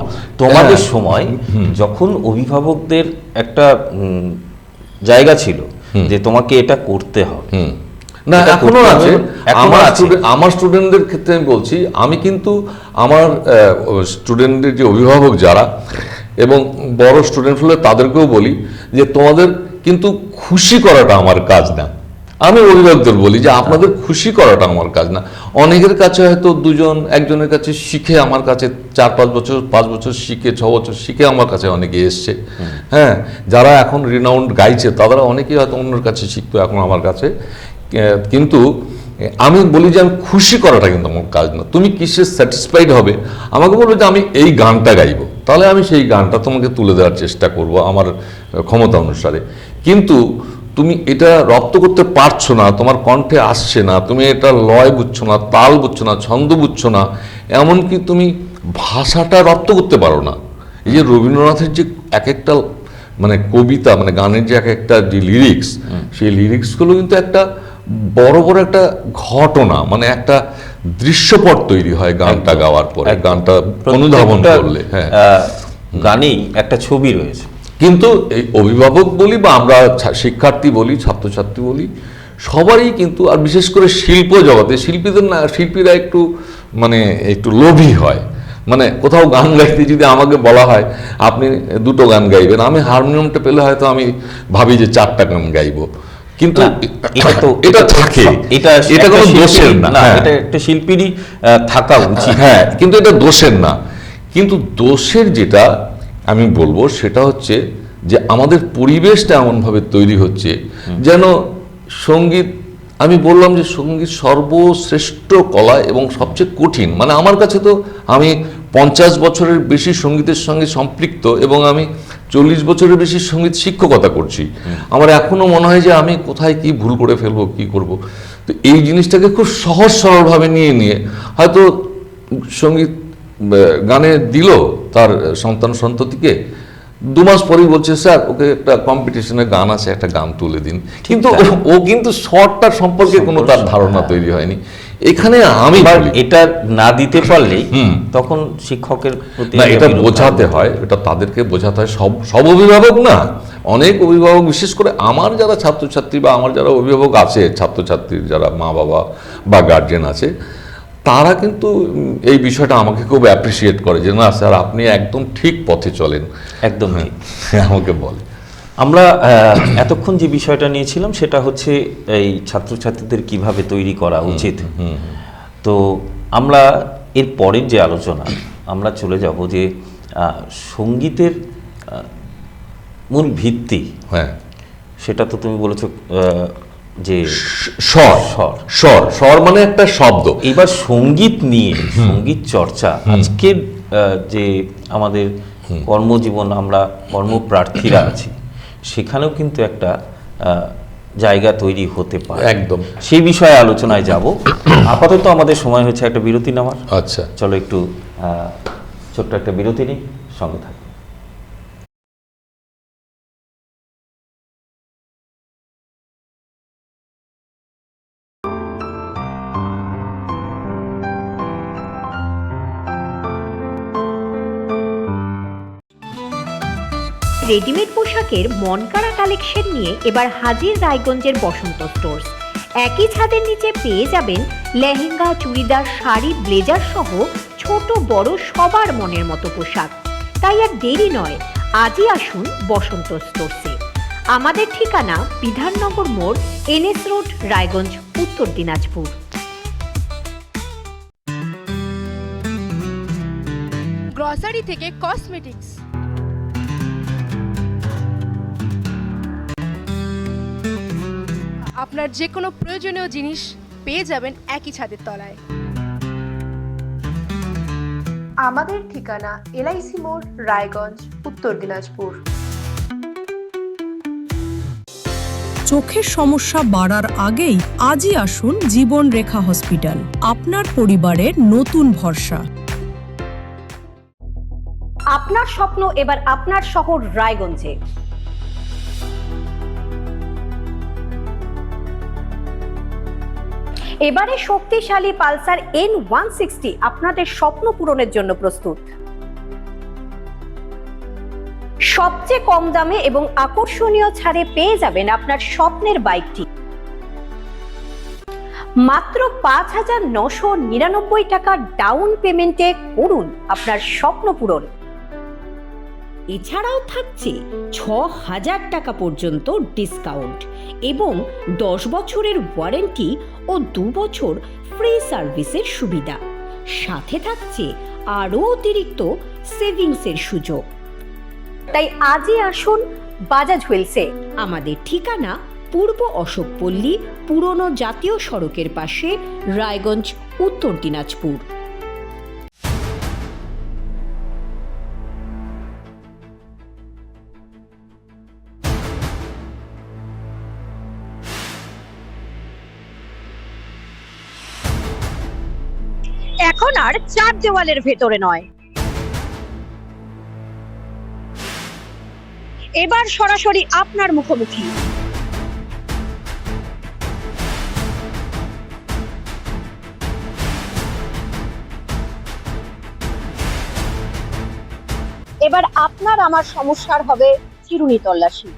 তোমাদের হ্যাঁ। সময় যখন অভিভাবকদের একটা জায়গা ছিল যে তোমাকে এটা করতে হবে, না, এটা এখনো করতে আছে। হবে, এখনো আছে। আমার স্টুডেন্টদের ক্ষেত্রে আমি বলছি, আমি কিন্তু আমার স্টুডেন্টদের যে অভিভাবক যারা এবং বড় স্টুডেন্ট হলে তাদেরকেও বলি যে তোমাদের কিন্তু খুশি করাটা আমার কাজ না। আমি অভিভাবকদের বলি যে আপনাদের খুশি করাটা আমার কাজ না। অনেকের কাছে হয়তো একজনের কাছে শিখে আমার কাছে 4-5 বছর 5 বছর শিখে 6 বছর শিখে আমার কাছে অনেকে এসছে। হ্যাঁ, যারা এখন রিনাউন্ড গাইছে তারা অনেকেই হয়তো অন্যের কাছে শিখতো এখন আমার কাছে। কিন্তু আমি বলি যে আমি খুশি করাটা কিন্তু আমার কাজ না। তুমি কিসে স্যাটিসফাইড হবে, আমাকে বলবে যে আমি এই গানটা গাইবো, তাহলে আমি সেই গানটা তোমাকে তুলে দেওয়ার চেষ্টা করব আমার ক্ষমতা অনুসারে। কিন্তু তুমি এটা রপ্ত করতে পারছো না, তোমার কণ্ঠে আসছে না, তুমি এটা লয় বুঝছো না, তাল বুঝছো না, ছন্দ বুঝছো না, এমনকি তুমি ভাষাটা রপ্ত করতে পারো না। এই যে রবীন্দ্রনাথের যে এক একটা মানে কবিতা, মানে গানের যে এক একটা যে লিরিক্স, সেই লিরিক্সগুলো কিন্তু একটা বড় বড় একটা ঘটনা, মানে একটা দৃশ্যপট তৈরি হয় গানটা গাওয়ার পরে, গানটা অনুধাবন প্রত্যেকটা, করলে। হ্যাঁ, গানেই একটা ছবি রয়েছে। কিন্তু এই অভিভাবক বলি বা আমরা শিক্ষার্থী বলি, ছাত্রছাত্রী বলি, সবারই কিন্তু, আর বিশেষ করে শিল্প জগতে শিল্পীরা একটু লোভী হয়। মানে কোথাও গান গাইতে যদি আমাকে বলা হয় আপনি 2টো গান গাইবেন, আমি হারমোনিয়ামটা পেলে হয়তো আমি ভাবি যে 4টা গান গাইবো, কিন্তু এটা থাকে, এটা কোনো দোষের না। এটা একটা শিল্পীরই থাকা উচিত। হ্যাঁ, কিন্তু এটা দোষের না। কিন্তু দোষের যেটা আমি বলবো সেটা হচ্ছে যে আমাদের পরিবেশটা এমনভাবে তৈরি হচ্ছে যেন সঙ্গীত, আমি বললাম যে সঙ্গীত সর্বশ্রেষ্ঠ কলা এবং সবচেয়ে কঠিন। মানে আমার কাছে তো, আমি 50 বছরের বেশি সঙ্গীতের সঙ্গে সম্পৃক্ত এবং আমি 40 বছরের বেশি সঙ্গীত শিক্ষকতা করছি। আমার এখনো মনে হয় যে আমি কোথায় কি ভুল করে ফেলবো, কি করব। তো এই জিনিসটাকে খুব সহজ সরলভাবে নিয়ে হয়তো সঙ্গীত গানে দিল তার সন্তান সন্ততিকে, 2 মাস পরেই বলছে স্যার ওকে একটা কম্পিটিশনে গান আছে, একটা গান তুলে দিন। কিন্তু ও কিন্তু শর্টটার সম্পর্কে কোনো তার ধারণা তৈরি হয়নি। এখানে আমি এটা না দিতে পারলেই তখন শিক্ষকের প্রতি না, এটা বোঝাতে হয়, এটা তাদেরকে বোঝাতে হয়। সব অভিভাবক না, অনেক অভিভাবক, বিশেষ করে আমার যারা ছাত্রছাত্রী বা আমার যারা অভিভাবক আছে, ছাত্রছাত্রীর যারা মা বাবা বা গার্জেন আছে, তারা কিন্তু এই বিষয়টা আমাকে খুব অ্যাপ্রিসিয়েট করে যে না স্যার আপনি একদম ঠিক পথে চলেন, একদম ঠিক আমাকে বলে। আমরা এতক্ষণ যে বিষয়টা নিয়েছিলাম সেটা হচ্ছে এই ছাত্রছাত্রীদের কিভাবে তৈরি করা উচিত। তো আমরা এর পরের যে আলোচনা, আমরা চলে যাব যে সঙ্গীতের মূল ভিত্তি, হ্যাঁ, সেটা তো তুমি বলেছো যে স্বর মানে একটা শব্দ। এবার সঙ্গীত নিয়ে সঙ্গীত চর্চা, আজকের যে আমাদের কর্মজীবন, আমরা কর্মপ্রার্থীরা আছি, সেখানেও কিন্তু একটা জায়গা তৈরি হতে পারে। একদম সেই বিষয়ে আলোচনায় যাব। আপাতত আমাদের সময় হচ্ছে একটা বিরতি নেওয়ার। আচ্ছা, চলো একটু ছোট্ট একটা বিরতি নিই, সঙ্গে থাকি। রেডিমেড পোশাকের মনকাড়া কালেকশন নিয়ে এবার হাজির রায়গঞ্জের বসন্ত স্টোর্স। একই ছাদের নিচে পেয়ে যাবেন লেহেঙ্গা, চুড়িদার, শাড়ি, ব্লেজার সহ ছোট বড় সবার মনের মতো পোশাক। তাই আর দেরি নয়, আজই আসুন বসন্ত স্টোর্সে। আমাদের ঠিকানা বিধাননগর মোড়, NS রোড, রায়গঞ্জ, উত্তর দিনাজপুর। গ্রসারি থেকে কসমেটিক্স, আপনার যে কোনো প্রয়োজনীয় জিনিস পেয়ে যাবেন একই ছাদের তলায়। আমাদের ঠিকানা LIC মোড়, রায়গঞ্জ, উত্তর দিনাজপুর। চোখের সমস্যা বাড়ার আগেই আজই আসুন জীবন রেখা হসপিটাল, আপনার পরিবারের নতুন ভরসা। আপনার স্বপ্ন এবার আপনার শহর রায়গঞ্জে। এবারে শক্তিশালী পালসার N160 আপনাদের স্বপ্ন পূরণের জন্য প্রস্তুত। সবচেয়ে কম দামে এবং আকর্ষণীয় ছাড়ে পেয়ে যাবেন আপনার স্বপ্নের বাইকটি। মাত্র 5,999 টাকা ডাউন পেমেন্টে করুন আপনার স্বপ্ন পূরণ। এছাড়াও থাকছে 6,000 টাকা পর্যন্ত ডিসকাউন্ট এবং 10 বছরের ওয়ারেন্টি ও 2 বছর ফ্রি সার্ভিসের সুবিধা। সাথে থাকছে আরও অতিরিক্ত সেভিংসের সুযোগ। তাই আজই আসুন বাজাজ হুইলসে। আমাদের ঠিকানা পূর্ব অশোকপল্লী, পুরনো জাতীয় সড়কের পাশে, রায়গঞ্জ, উত্তর দিনাজপুর। এখন আর চার দেওয়ালের ভেতরে নয়, এবার সরাসরি আপনার মুখোমুখি। এবার আপনার আমার সমস্যার হবে চিরুনি তল্লাশি।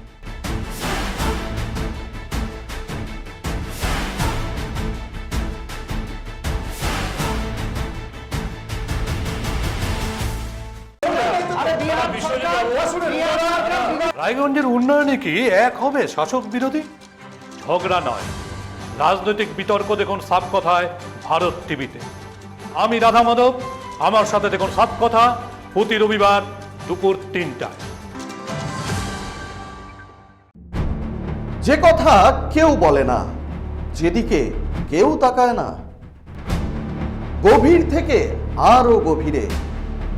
রায়গঞ্জের উন্নয়নে কি এক হবে শাসক বিরোধী? ঝগড়া নয়, রাজনৈতিক বিতর্ক দেখুন সাপ কথায় ভারত টিভিতে। আমি রাধা মাধব, আমার সাথে দেখুন সাপ কথা প্রতি রবিবার দুপুর 3টায়। যে কথা কেউ বলে না, যেদিকে কেউ তাকায় না, গভীর থেকে আরো গভীরে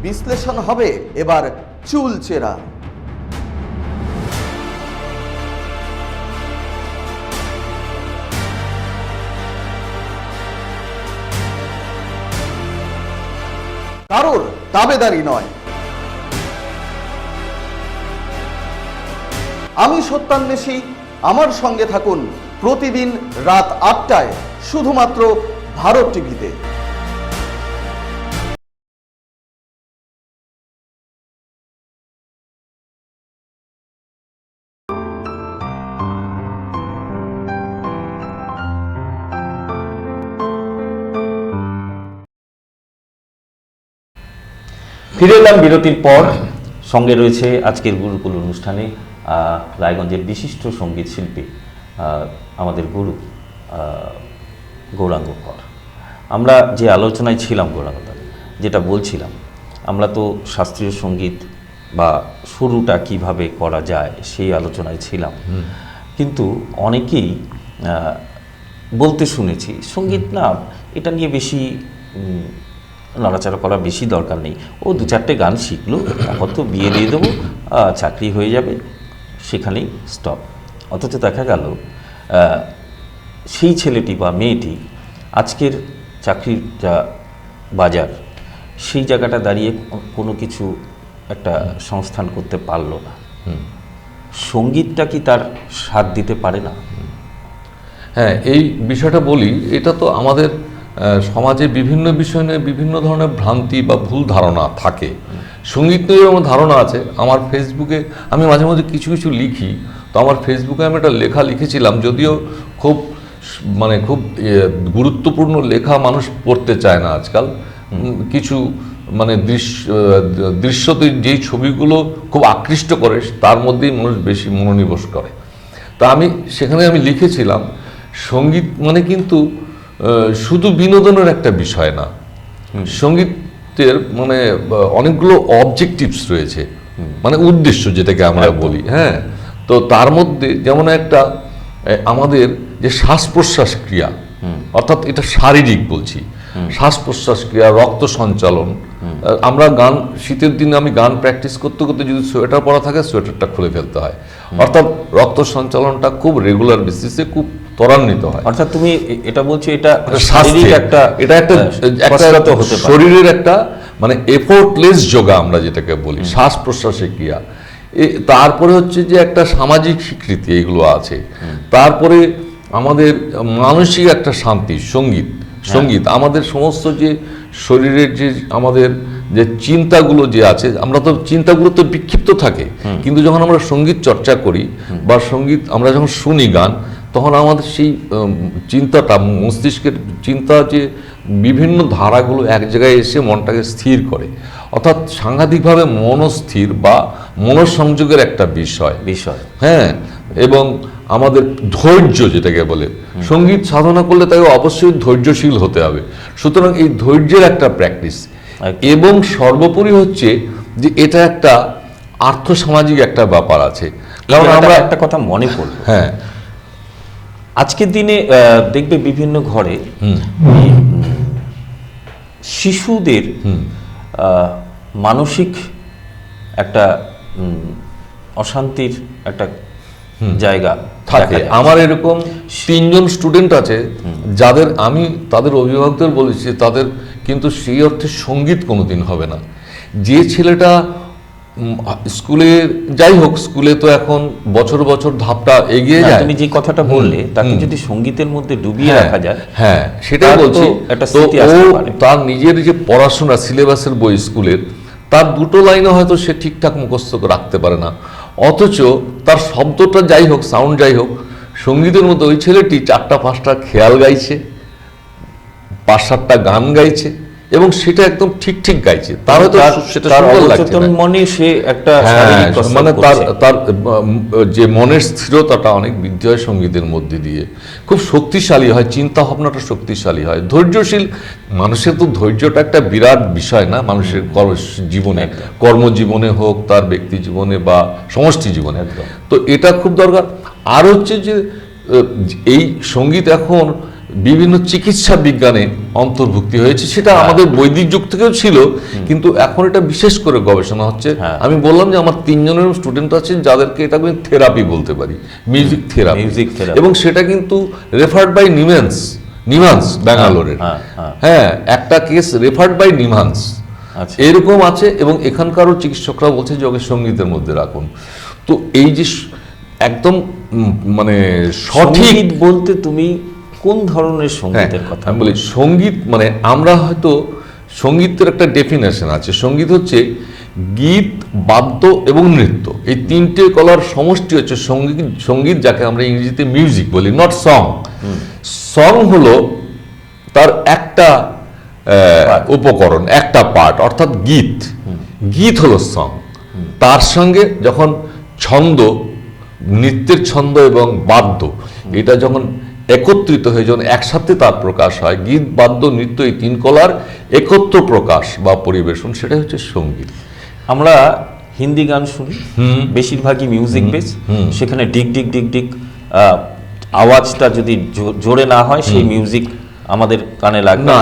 বিশ্লেষণ হবে এবার চুলচেরা। কারোর দাবেদারি নয়। আমি সত্যান্বেষী, আমার সঙ্গে থাকুন প্রতিদিন রাত 8টায় শুধুমাত্র ভারত টিভিতে। ফিরে এলাম বিরতির পর। সঙ্গে রয়েছে আজকের গুরুকুল অনুষ্ঠানে রায়গঞ্জের বিশিষ্ট সঙ্গীত শিল্পী আমাদের গুরু গৌরাঙ্গ কর। আমরা যে আলোচনায় ছিলাম গৌরাঙ্গদা, যেটা বলছিলাম, আমরা তো শাস্ত্রীয় সঙ্গীত বা শুরুটা কিভাবে করা যায় সেই আলোচনায় ছিলাম। কিন্তু অনেকেই বলতে শুনেছি সঙ্গীত না, এটা নিয়ে বেশি নড়াচড়া করা বেশি দরকার নেই, ও 2-4টে গান শিখলো, তারপর তো বিয়ে দিয়ে দেবো, চাকরি হয়ে যাবে, সেখানেই স্টপ। অথচ দেখা গেল সেই ছেলেটি বা মেয়েটি আজকের চাকরির যা বাজার, সেই জায়গাটা দাঁড়িয়ে কোনো কিছু একটা সংস্থান করতে পারলো না। সঙ্গীতটা কি তার সাথ দিতে পারে না? হ্যাঁ, এই বিষয়টা বলি, এটা তো আমাদের সমাজে বিভিন্ন বিষয় নিয়ে বিভিন্ন ধরনের ভ্রান্তি বা ভুল ধারণা থাকে। সঙ্গীত নিয়ে আমার ধারণা আছে। আমার ফেসবুকে আমি মাঝে মাঝে কিছু কিছু লিখি, তো আমার ফেসবুকে আমি একটা লেখা লিখেছিলাম, যদিও খুব খুব গুরুত্বপূর্ণ লেখা মানুষ পড়তে চায় না আজকাল। কিছু দৃশ্যতে যেই ছবিগুলো খুব আকৃষ্ট করে তার মধ্যেই মানুষ বেশি মনোনিবেশ করে। তা সেখানে আমি লিখেছিলাম, সঙ্গীত কিন্তু শুধু বিনোদনের একটা বিষয় না, সঙ্গীতের অনেকগুলো অবজেক্টিভস রয়েছে, উদ্দেশ্য যেটাকে আমরা বলি। হ্যাঁ, তো তার মধ্যে যেমন একটা আমাদের যে শ্বাস প্রশ্বাস ক্রিয়া, অর্থাৎ এটা শারীরিক বলছি, শ্বাস প্রশ্বাস ক্রিয়া, রক্ত সঞ্চালন। আমরা গান, শীতের দিনে আমি গান প্র্যাকটিস করতে করতে যদি সোয়েটার পরা থাকে সোয়েটারটা খুলে ফেলতে হয়, অর্থাৎ রক্ত সঞ্চালনটা খুব রেগুলার বেসিসে খুব ত্বরান্বিত হয়। অর্থাৎ তুমি এটা বলছো এটা একটা শরীরের একটা এফোর্টলেস যোগা আমরা যেটাকে বলি, শ্বাস প্রশ্বাসের ক্রিয়া। তারপরে হচ্ছে যে একটা সামাজিক স্বীকৃতি, এগুলো আছে। তারপরে আমাদের মানসিক একটা শান্তি, সঙ্গীত আমাদের সমস্ত যে শরীরের যে আমাদের যে চিন্তাগুলো যে আছে, আমরা তো চিন্তাগুলো তো বিক্ষিপ্ত থাকে, কিন্তু যখন আমরা সঙ্গীত চর্চা করি বা আমরা যখন শুনি গান, তখন আমাদের সেই চিন্তাটা, মস্তিষ্কের চিন্তা যে বিভিন্ন ধারাগুলো এক জায়গায় এসে মনটাকে স্থির করে, অর্থাৎ সাংঘাতিকভাবে মনস্থির বা মনসংযোগের একটা বিষয়। হ্যাঁ, এবং আমাদের ধৈর্য যেটাকে বলে, সঙ্গীত সাধনা করলে তাকে অবশ্যই ধৈর্যশীল হতে হবে। সুতরাং এই ধৈর্যের একটা প্র্যাকটিস, এবং সর্বোপরি হচ্ছে যে এটা একটা আর্থসামাজিক একটা ব্যাপার আছে। কারণ আমরা একটা কথা মনে করব, হ্যাঁ, আজকের দিনে দেখবে বিভিন্ন ঘরে শিশুদের মানসিক একটা অশান্তির একটা জায়গা থাকে। আমার এরকম 3 জন স্টুডেন্ট আছে যাদের আমি তাদের অভিভাবকদের বলেছি তাদের কিন্তু সেই অর্থে সঙ্গীত কোনোদিন হবে না। যে ছেলেটা স্কুলে, যাই হোক, স্কুলে তো এখন বছর বছর ধাপটা এগিয়ে যায়। তুমি যে কথাটা বললে তাকে যদি সঙ্গীতের মধ্যে ডুবিয়ে রাখা যায়, হ্যাঁ সেটাই বলছি। তো ও তার নিজের যে পড়াশোনা, সিলেবাসের বই স্কুলের, তার 2টো লাইনে হয়তো সে ঠিকঠাক মুখস্থ রাখতে পারে না, অথচ তার শব্দটা যাই হোক, সাউন্ড যাই হোক, সঙ্গীতের মধ্যে ওই ছেলেটি 4টা-5টা খেয়াল গাইছে, 5-7টা গান গাইছে, এবং সেটা একদম ঠিক ঠিক গাইছে। তার হয়তো সেটা সুন্দর লাগছে না, মনে সে একটা তার যে মনের স্থিরতাটা অনেক বৃদ্ধি হয় সঙ্গীতের মধ্যে দিয়ে, খুব শক্তিশালী হয়, চিন্তা ভাবনাটা শক্তিশালী হয়, ধৈর্যশীল। মানুষের তো ধৈর্যটা একটা বিরাট বিষয় না, মানুষের জীবনে, কর্মজীবনে হোক, তার ব্যক্তি জীবনে বা সমষ্টি জীবনে, তো এটা খুব দরকার। আর হচ্ছে যে এই সঙ্গীত এখন বিভিন্ন চিকিৎসা বিজ্ঞানে অন্তর্ভুক্তি হয়েছে, সেটা আমাদের বৈদিক যুগ থেকেও ছিল, কিন্তু এখন এটা বিশেষ করে গবেষণা হচ্ছে। আমি বললাম যে আমার 3 জনের স্টুডেন্ট আছে যাদেরকে এটা আমি থেরাপি বলতে পারি, মিউজিক থেরাপি, এবং সেটা কিন্তু রেফার্ড বাই নিমান্স ব্যাঙ্গালোরের। হ্যাঁ, একটা কেস রেফার্ড বাই নিমান্স, এরকম আছে, এবং এখানকারও চিকিৎসকরা বলছে যে ওকে সঙ্গীতের মধ্যে রাখুন। তো এই যে একদম সঠিক বলতে তুমি কোন ধরনের সঙ্গীতের কথা? আমি বলি সঙ্গীত আমরা হয়তো সঙ্গীতের একটা ডেফিনেশন আছে। সঙ্গীত হচ্ছে গীত, বাদ্য এবং নৃত্য, এই 3টে কলার সমষ্টি হচ্ছে সঙ্গীত, যাকে আমরা ইংরেজিতে মিউজিক বলি, নট সং। সং হলো তার একটা উপকরণ, একটা পার্ট, অর্থাৎ গীত হলো সং। তার সঙ্গে যখন ছন্দ, নৃত্যের ছন্দ এবং বাদ্য, এটা যখন একত্রিত হয়ে যখন একসাথে তার প্রকাশ হয়, গীত, বাদ্য, নৃত্য, এই 3 কলার একত্র প্রকাশ বা পরিবেশন, সেটাই হচ্ছে সঙ্গীত। আমরা হিন্দি গান শুনি, বেশিরভাগই মিউজিক বেস, সেখানে ডিগ ডিগ ডিগ ডিগ আওয়াজটা যদি জোরে না হয়, সেই মিউজিক আমাদের কানে লাগে না।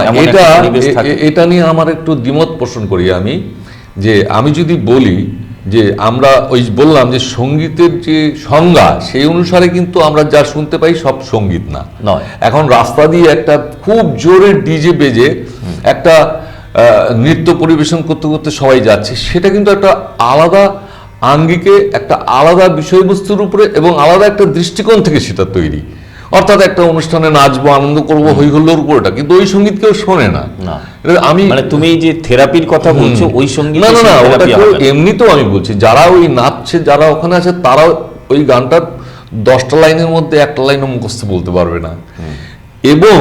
এটা নিয়ে আমার একটু দ্বিমত পোষণ করি আমি, যে আমি যদি বলি যে আমরা ওই বললাম যে সঙ্গীতের যে সংজ্ঞা, সেই অনুসারে কিন্তু আমরা যা শুনতে পাই সব সঙ্গীত না। এখন রাস্তা দিয়ে একটা খুব জোরে ডিজে বেজে একটা নৃত্য পরিবেশন করতে করতে সবাই যাচ্ছে, সেটা কিন্তু একটা আলাদা আঙ্গিকে, একটা আলাদা বিষয়বস্তুর উপরে এবং আলাদা একটা দৃষ্টিকোণ থেকে সেটা তৈরি। অর্থাৎ একটা অনুষ্ঠানে নাচবো, আনন্দ করবো, হই হুল্লোড় করে, কিন্তু ওই সঙ্গীত কেউ শোনে না। না। আমি মানে তুমি এই যে থেরাপির কথা বলছো, ওই সঙ্গীত না না না, ওটা কেউ এমনিতেও আমি বলছি, যারা ওই নাচছে, যারা ওখানে আছে, তারা ওই গানটার 10টা লাইনের মধ্যে একটা লাইনও মুখস্থ বলতে পারবে না। এবং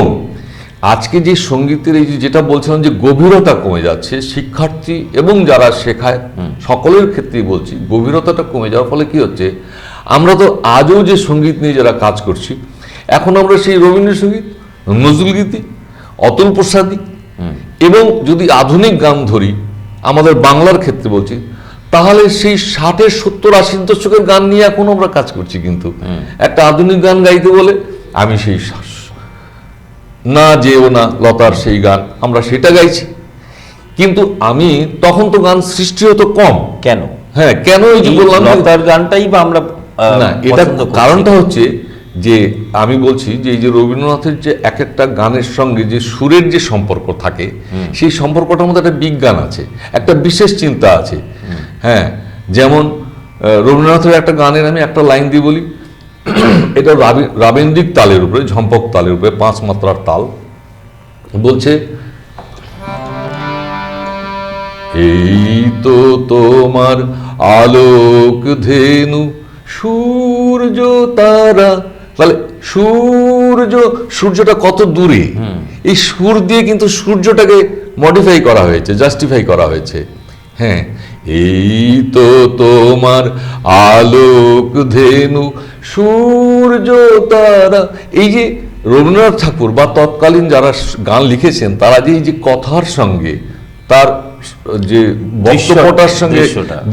আজকে যে সঙ্গীতের এই যেটা বলছিলাম যে গভীরতা কমে যাচ্ছে, শিক্ষার্থী এবং যারা শেখায় সকলের ক্ষেত্রেই বলছি, গভীরতাটা কমে যাওয়ার ফলে কি হচ্ছে, আমরা তো আজও যে সঙ্গীত নিয়ে যারা কাজ করছি, এখন আমরা সেই রবীন্দ্রসঙ্গীত, নজরুল গীতি, অতুল প্রসাদী এবং যদি আধুনিক গান ধরি, আমাদের বাংলার ক্ষেত্রে বলছি, তাহলে সেই 60-এর 70-80 দশকের গান নিয়ে এখন আমরা কাজ করছি। কিন্তু একটা আধুনিক গান গাইতে বলে আমি সেই না যেও না লতার সেই গান, আমরা সেটা গাইছি। কিন্তু আমি তখন তো গান সৃষ্টি হতো কম। কেন? হ্যাঁ, কেন এই যে বললাম লতার গানটাই বা আমরা না, এটা কারণটা হচ্ছে যে আমি বলছি যে এই যে রবীন্দ্রনাথের যে এক একটা গানের সঙ্গে যে সুরের যে সম্পর্ক থাকে, সেই সম্পর্কটার মধ্যে একটা বিজ্ঞান আছে, একটা বিশেষ চিন্তা আছে। হ্যাঁ, যেমন রবীন্দ্রনাথের একটা গানের আমি একটা লাইন দিয়ে বলি, এটা রাবেন্দ্রিক তালের উপরে, ঝম্পক তালের উপরে, 5 মাত্রার তাল। বলছে, এই তো তোমার আলোক ধেনু সূর্য তারা। তাহলে সূর্যটা কত দূরে, এই সুর দিয়ে কিন্তু সূর্যটাকে মডিফাই করা হয়েছে, জাস্টিফাই করা হয়েছে। হ্যাঁ, এই তো তোমার আলোক ধেনু সূর্য তারা। এই যে রবীন্দ্রনাথ ঠাকুর বা তৎকালীন যারা গান লিখেছেন, তারা যে এই যে কথার সঙ্গে তার যে বক্তব্যটার সঙ্গে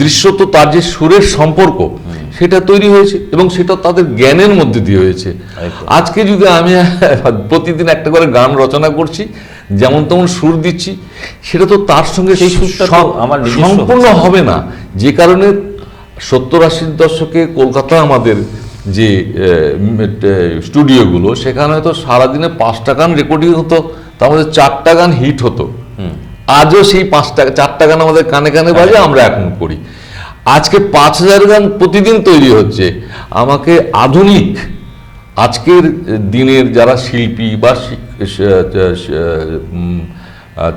দৃশ্য, তো তার যে সুরের সম্পর্ক, সেটা তৈরি হয়েছে এবং সেটা তাদের জ্ঞানের মধ্যে দিয়ে হয়েছে। আজকে যদি আমি প্রতিদিন একটা করে গান রচনা করছি, যেমন তেমন সুর দিচ্ছি, সেটা তো তার সঙ্গে সেই সুরটা আমার সম্পূর্ণ হবে না। যে কারণে 70-80 দশকে কলকাতা আমাদের যে স্টুডিওগুলো, সেখানে হয়তো সারাদিনে 5টা গান রেকর্ডিং হতো, তার মধ্যে 4টা গান হিট হতো। আজও সেই 4টা গান আমাদের কানে কানে বাজে, আমরা এখন করি। আজকে 5000 গান প্রতিদিন তৈরি হচ্ছে। আমাকে আধুনিক আজকের দিনের যারা শিল্পী বা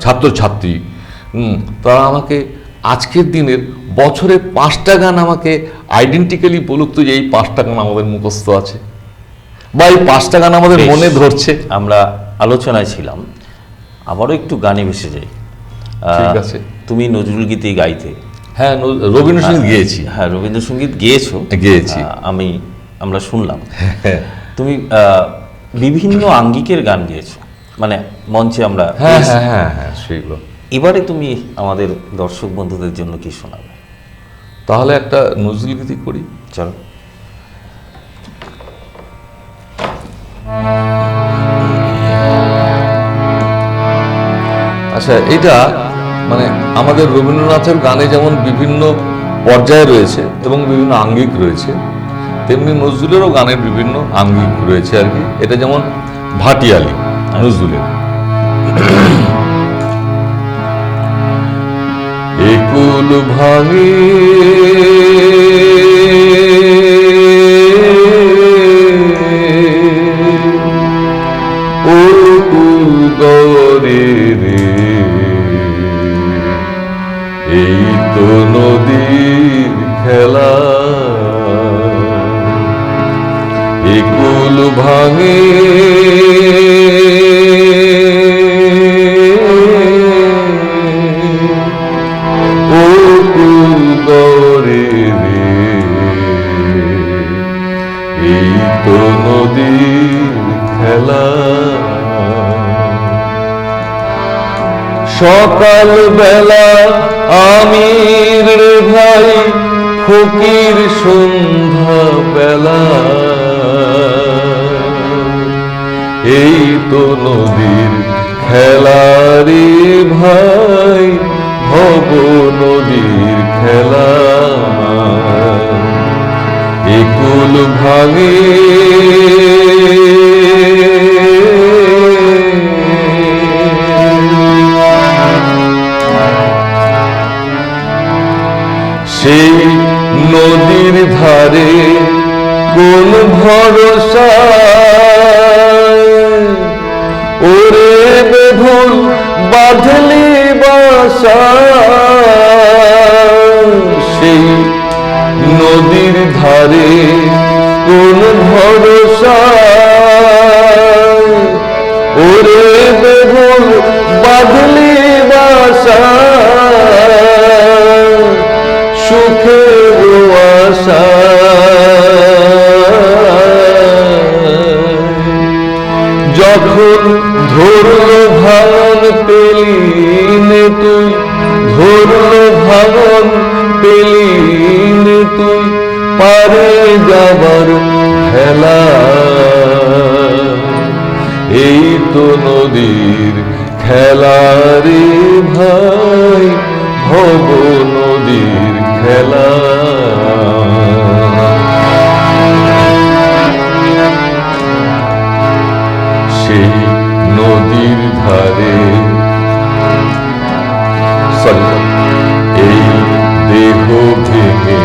ছাত্রছাত্রী, তারা আমাকে আজকের দিনের বছরে 5টা গান আমাকে আইডেন্টিক্যালি বলুক তো যে এই 5টা গান আমাদের মুখস্থ আছে বা এই 5টা গান আমাদের মনে ধরছে। আমরা আলোচনায় ছিলাম, আবারও একটু গানে ভেসে যাই। ঠিক আছে। তুমি নজরুল গীতি গাইতে? হ্যাঁ, রবীন্দ্রসঙ্গীত গেয়েছি। হ্যাঁ, রবীন্দ্রসঙ্গীত গেয়েছি। আমরা শুনলাম। তুমি বিভিন্ন আঙ্গিকের গান গেয়েছো, মানে মঞ্চে আমরা। হ্যাঁ হ্যাঁ হ্যাঁ হ্যাঁ, সেইগুলো। এবারে তুমি আমাদের দর্শক বন্ধুদের জন্য কি শোনাবে? তাহলে একটা নজরুল গীতি করি, চলো। আচ্ছা, এটা মানে আমাদের রবীন্দ্রনাথের গানে যেমন বিভিন্ন পর্যায়ে রয়েছে এবং বিভিন্ন আঙ্গিক রয়েছে, তেমনি নজরুলেরও গানের বিভিন্ন আঙ্গিক রয়েছে আর কি। এটা যেমন ভাটিয়ালি নজরুলের। একুল ভাঙে ও কুল গরে রে, এই তো নদীর খেলা। একুল ভাঙে ও কুল গরে রে, এই তো নদীর খেলা। সকাল বেলা আমির রে ভাই, ফকির সন্ধ্যা বেলা, এই তো নদীর খেলা রে ভাই, ভব নদীর খেলা। একুল ভাঙে সেই নদীর ধারে কোন ভরসা ওরে বেধুন বাঁধলি বাসা সেই নদীর ধারে কোন ভরসা ওরে বেধুন বাঁধলি বাসা সুখের আশা যখন ধরল ভাঙন পেলি নে তুই ধরল ভাঙন পেলি নে তুই পারে যাবার খেলা এই তো নদীর খেলা রে ভাই ভব নদীর খেলা সেই নদীর ধারে এই দেহ ভেঙে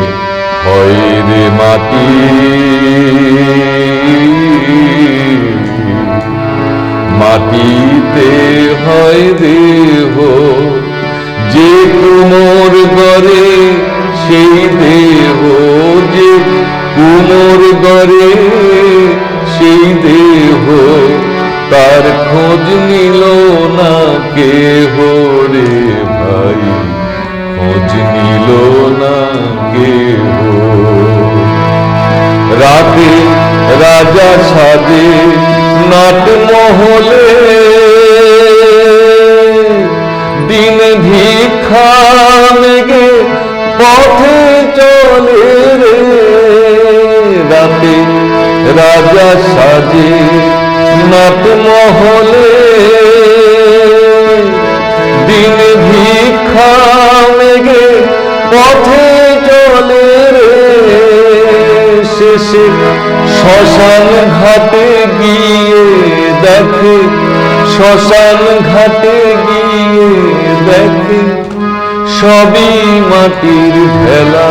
হয় রে মাটি মাটিতে হয় দেহ যে কুমোর গড়ে সেই দেহ যে কুমোর গড়ে সেই দেহ তার খোঁজ নিল না কেহ রে ভাই খোঁজ নিল না কেহ রাতে রাজা সাজে নাট মহলে দিন ভিক্ষা মেঘে পথে চলে রে রাতে রাজা সাজে নাট মহলে দিন ভিক্ষা মেঘে পথে চলে রে শেষে শ্মশান ঘাটে গিয়ে দেখে শ্মশান ঘাটে গিয়ে দেখে সবই মাটির ভেলা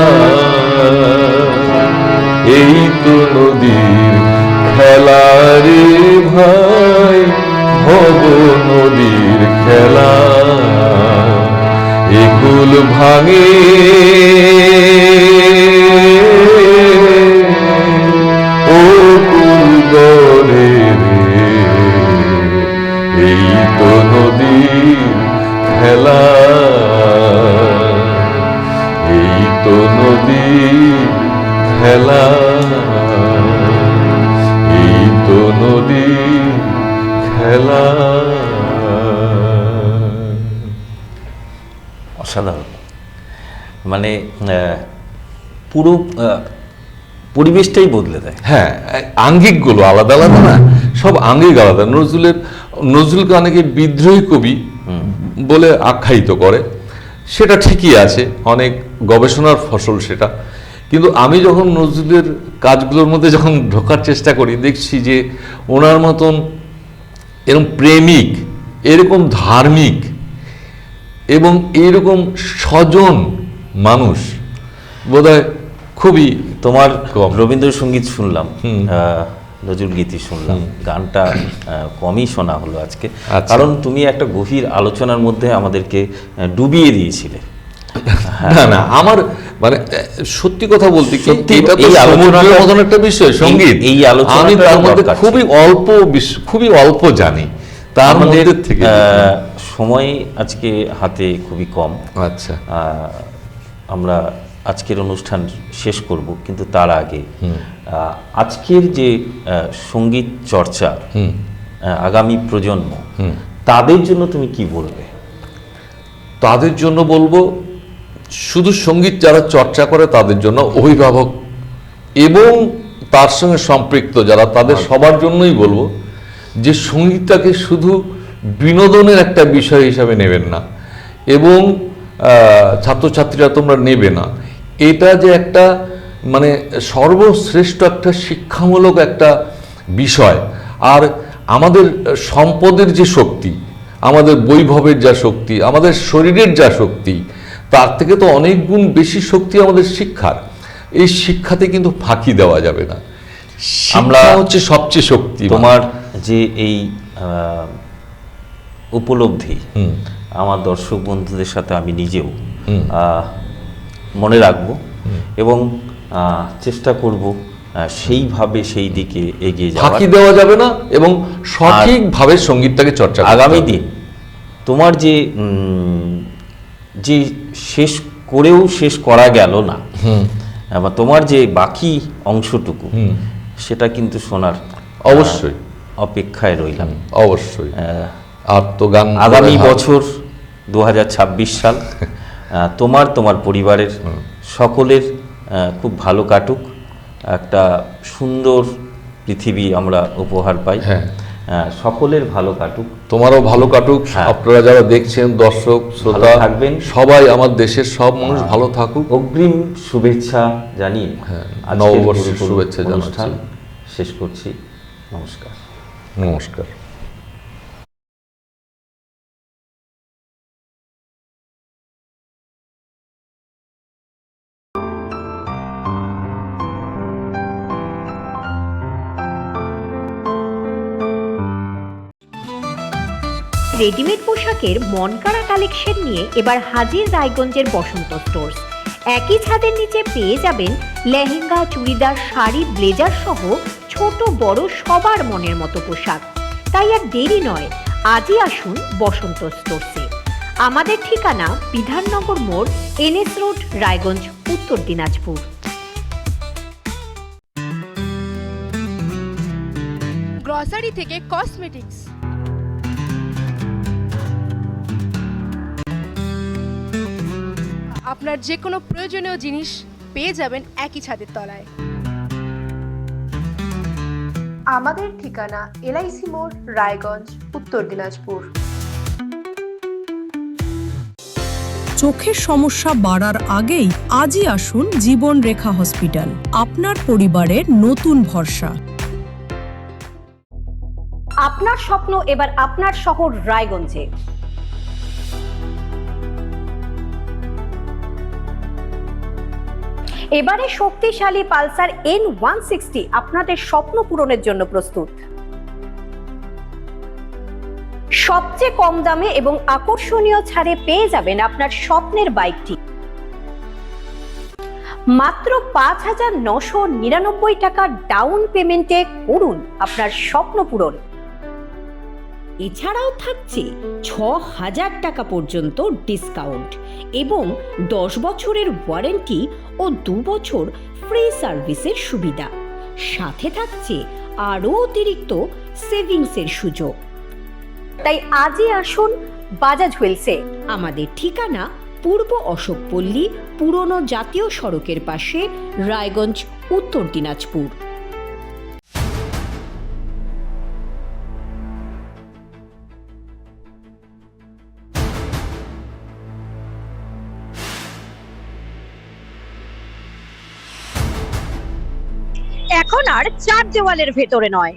এই তো নদীর খেলা রে ভাই ভব নদীর খেলা একুল ভাঙে ও কুল গড়ে রে এই তো নদীর খেলা এই তো নদীর খেলা এই তো নদীর খেলা অসাধারণ। মানে পুরো পরিবেশটাই বদলে দেয়। হ্যাঁ, আঙ্গিকগুলো আলাদা আলাদা না, সব আঙ্গিক আলাদা। নজরুলকে অনেকে বিদ্রোহী কবি বলে আখ্যায়িত করে, সেটা ঠিকই আছে, অনেক গবেষণার ফসল সেটা। কিন্তু আমি যখন নজরুলের কাজগুলোর মধ্যে যখন ঢোকার চেষ্টা করি, দেখছি যে ওনার মতন এরকম প্রেমিক, এরকম ধার্মিক এবং এইরকম স্বজন মানুষ বোধহয় খুবই তোমার কম। রবীন্দ্রসঙ্গীত শুনলাম, নজরুল গীতি শুনলাম, গানটা কমই শোনা হলো আজকে, আচ্ছা। কারণ তুমি একটা গভীর আলোচনার মধ্যে আমাদেরকে ডুবিয়ে দিয়েছিলে। না না, আমার মানে সত্যি কথা বলতে কি, সত্যি এটা তো এই আলোচনাটা- সমুদ্রের মতন একটা বিষয় সঙ্গীত। এই আলোচনাটা আমি তার মধ্যে দরকার খুবই অল্প জানি, তার আমাদের মধ্যে থেকে সময় আজকে হাতে খুবই কম। আচ্ছা, আমরা আজকের অনুষ্ঠান শেষ করব, কিন্তু তার আগে আজকের যে সঙ্গীত চর্চা, আগামী প্রজন্ম, তাদের জন্য তুমি কি বলবে? তাদের জন্য বলবো, শুধু সঙ্গীত যারা চর্চা করে তাদের জন্য, অভিভাবক এবং তার সঙ্গে সম্পৃক্ত যারা, তাদের সবার জন্যই বলবো যে সঙ্গীতটাকে শুধু বিনোদনের একটা বিষয় হিসাবে নেবেন না, এবং ছাত্রছাত্রীরা তোমরা নেবে না, এটা যে একটা মানে সর্বশ্রেষ্ঠ একটা শিক্ষামূলক একটা বিষয়। আর আমাদের সম্পদের যে শক্তি, আমাদের বৈভবের যা শক্তি, আমাদের শরীরের যা শক্তি, তার থেকে তো অনেক গুণ বেশি শক্তি আমাদের শিক্ষার। এই শিক্ষাতে কিন্তু ফাঁকি দেওয়া যাবে না। আমরা শিক্ষা হচ্ছে সবচেয়ে শক্তি। তোমার যে এই উপলব্ধি আমার দর্শক বন্ধুদের সাথে আমি নিজেও মনে রাখবো এবং চেষ্টা করব সেইভাবে সেই দিকে এগিয়ে যাওয়ার। ফাঁকি দেওয়া যাবে না এবং সঠিকভাবে সঙ্গীতটাকে চর্চা করতে হবে। আগামী দিন তোমার যে যে শেষ করেও শেষ করা গেল না, বা তোমার যে বাকি অংশটুকু সেটা কিন্তু শোনার অবশ্যই অপেক্ষায় রইলাম। অবশ্যই। আর তো গান আগামী বছর 2026 সাল তোমার তোমার পরিবারের সকলের খুব ভালো কাটুক, একটা সুন্দর পৃথিবী আমরা উপহার পাই। সকলের ভালো কাটুক, তোমারও ভালো কাটুক। আপনারা যারা দেখছেন দর্শক শ্রোতা থাকবেন, সবাই আমার দেশের সব মানুষ ভালো থাকুক। অগ্রিম শুভেচ্ছা জানিয়ে নববর্ষের শুভেচ্ছা অনুষ্ঠান জানাচ্ছি। শেষ করছি। নমস্কার। নমস্কার। রেডিমেড পোশাকের মনকাড়া কালেকশন নিয়ে এবার হাজির রায়গঞ্জের বসন্ত স্টোর্স। একই ছাদের নিচে পেয়ে যাবেন লেহেঙ্গা, চুড়িদার, শাড়ি, ব্লেজার সহ ছোট বড় সবার মনের মতো পোশাক। তাই আর দেরি নয়, আজই আসুন বসন্ত স্টোর্সে। আমাদের ঠিকানা বিধাননগর মোড়, NS রোড, রায়গঞ্জ, উত্তর দিনাজপুর। গ্রসারি থেকে কসমেটিক্স, আপনার যে কোনো প্রয়োজনীয় জিনিস পেয়ে যাবেন একই ছাদের তলায়। আমাদের ঠিকানা LIC মোড়, রায়গঞ্জ, উত্তর দিনাজপুর। চোখের সমস্যা বাড়ার আগেই আজই আসুন জীবন রেখা হসপিটাল, আপনার পরিবারের নতুন ভরসা। আপনার স্বপ্ন এবার আপনার শহর রায়গঞ্জে। এবারে শক্তিশালী পালসার N160 আপনাদের স্বপ্ন পূরণের জন্য প্রস্তুত। সবচেয়ে কম দামে এবং আকর্ষণীয় ছাড়ে পেয়ে যাবেন আপনার স্বপ্নের বাইকটি। মাত্র 5,999 টাকা ডাউন পেমেন্টে করুন আপনার স্বপ্ন পূরণ। এছাড়াও থাকছে 6,000 টাকা পর্যন্ত ডিসকাউন্ট এবং 10 বছরের ওয়ারেন্টি ও 2 বছর ফ্রি সার্ভিসের সুবিধা। সাথে থাকছে আরও অতিরিক্ত সেভিংসের সুযোগ। তাই আজই আসুন বাজাজ হুইলসে। আমাদের ঠিকানা পূর্ব অশোকপল্লী, পুরনো জাতীয় সড়কের পাশে, রায়গঞ্জ, উত্তর দিনাজপুর। এখন আর চার দেওয়ালের ভেতরে নয়,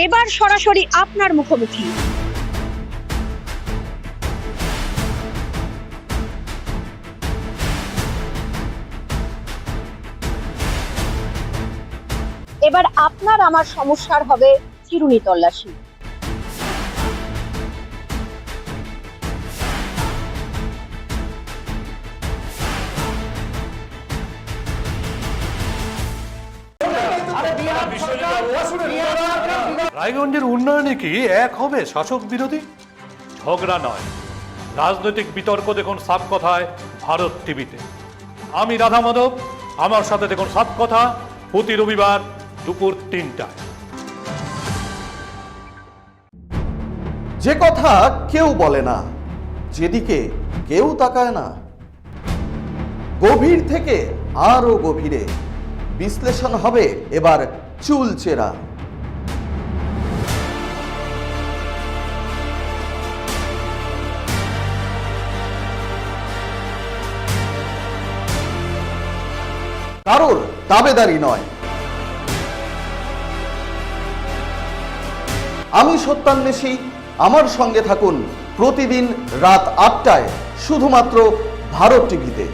এবার সরাসরি আপনার মুখোমুখি। এবার আপনার আমার সমস্যার হবে চিরুনি তল্লাশি। রায়গঞ্জের উন্নয়নে কি এক হবে শাসক বিরোধী? ঝগড়া নয়, রাজনৈতিক বিতর্ক দেখুন সাত কথায় ভারত টিভিতে। আমি রাধা মাধব, আমার সাথে দেখুন সাত কথা প্রতি রবিবার দুপুর 3টায়। যে কথা কেউ বলে না, যেদিকে কেউ তাকায় না, গভীর থেকে আরো গভীরে বিশ্লেষণ হবে এবার চুলচেরা। কারোর দাবেদারি নয়। আমি সত্যান্বেষী, আমার সঙ্গে থাকুন প্রতিদিন রাত 8টায় শুধুমাত্র ভারত টিভিতে।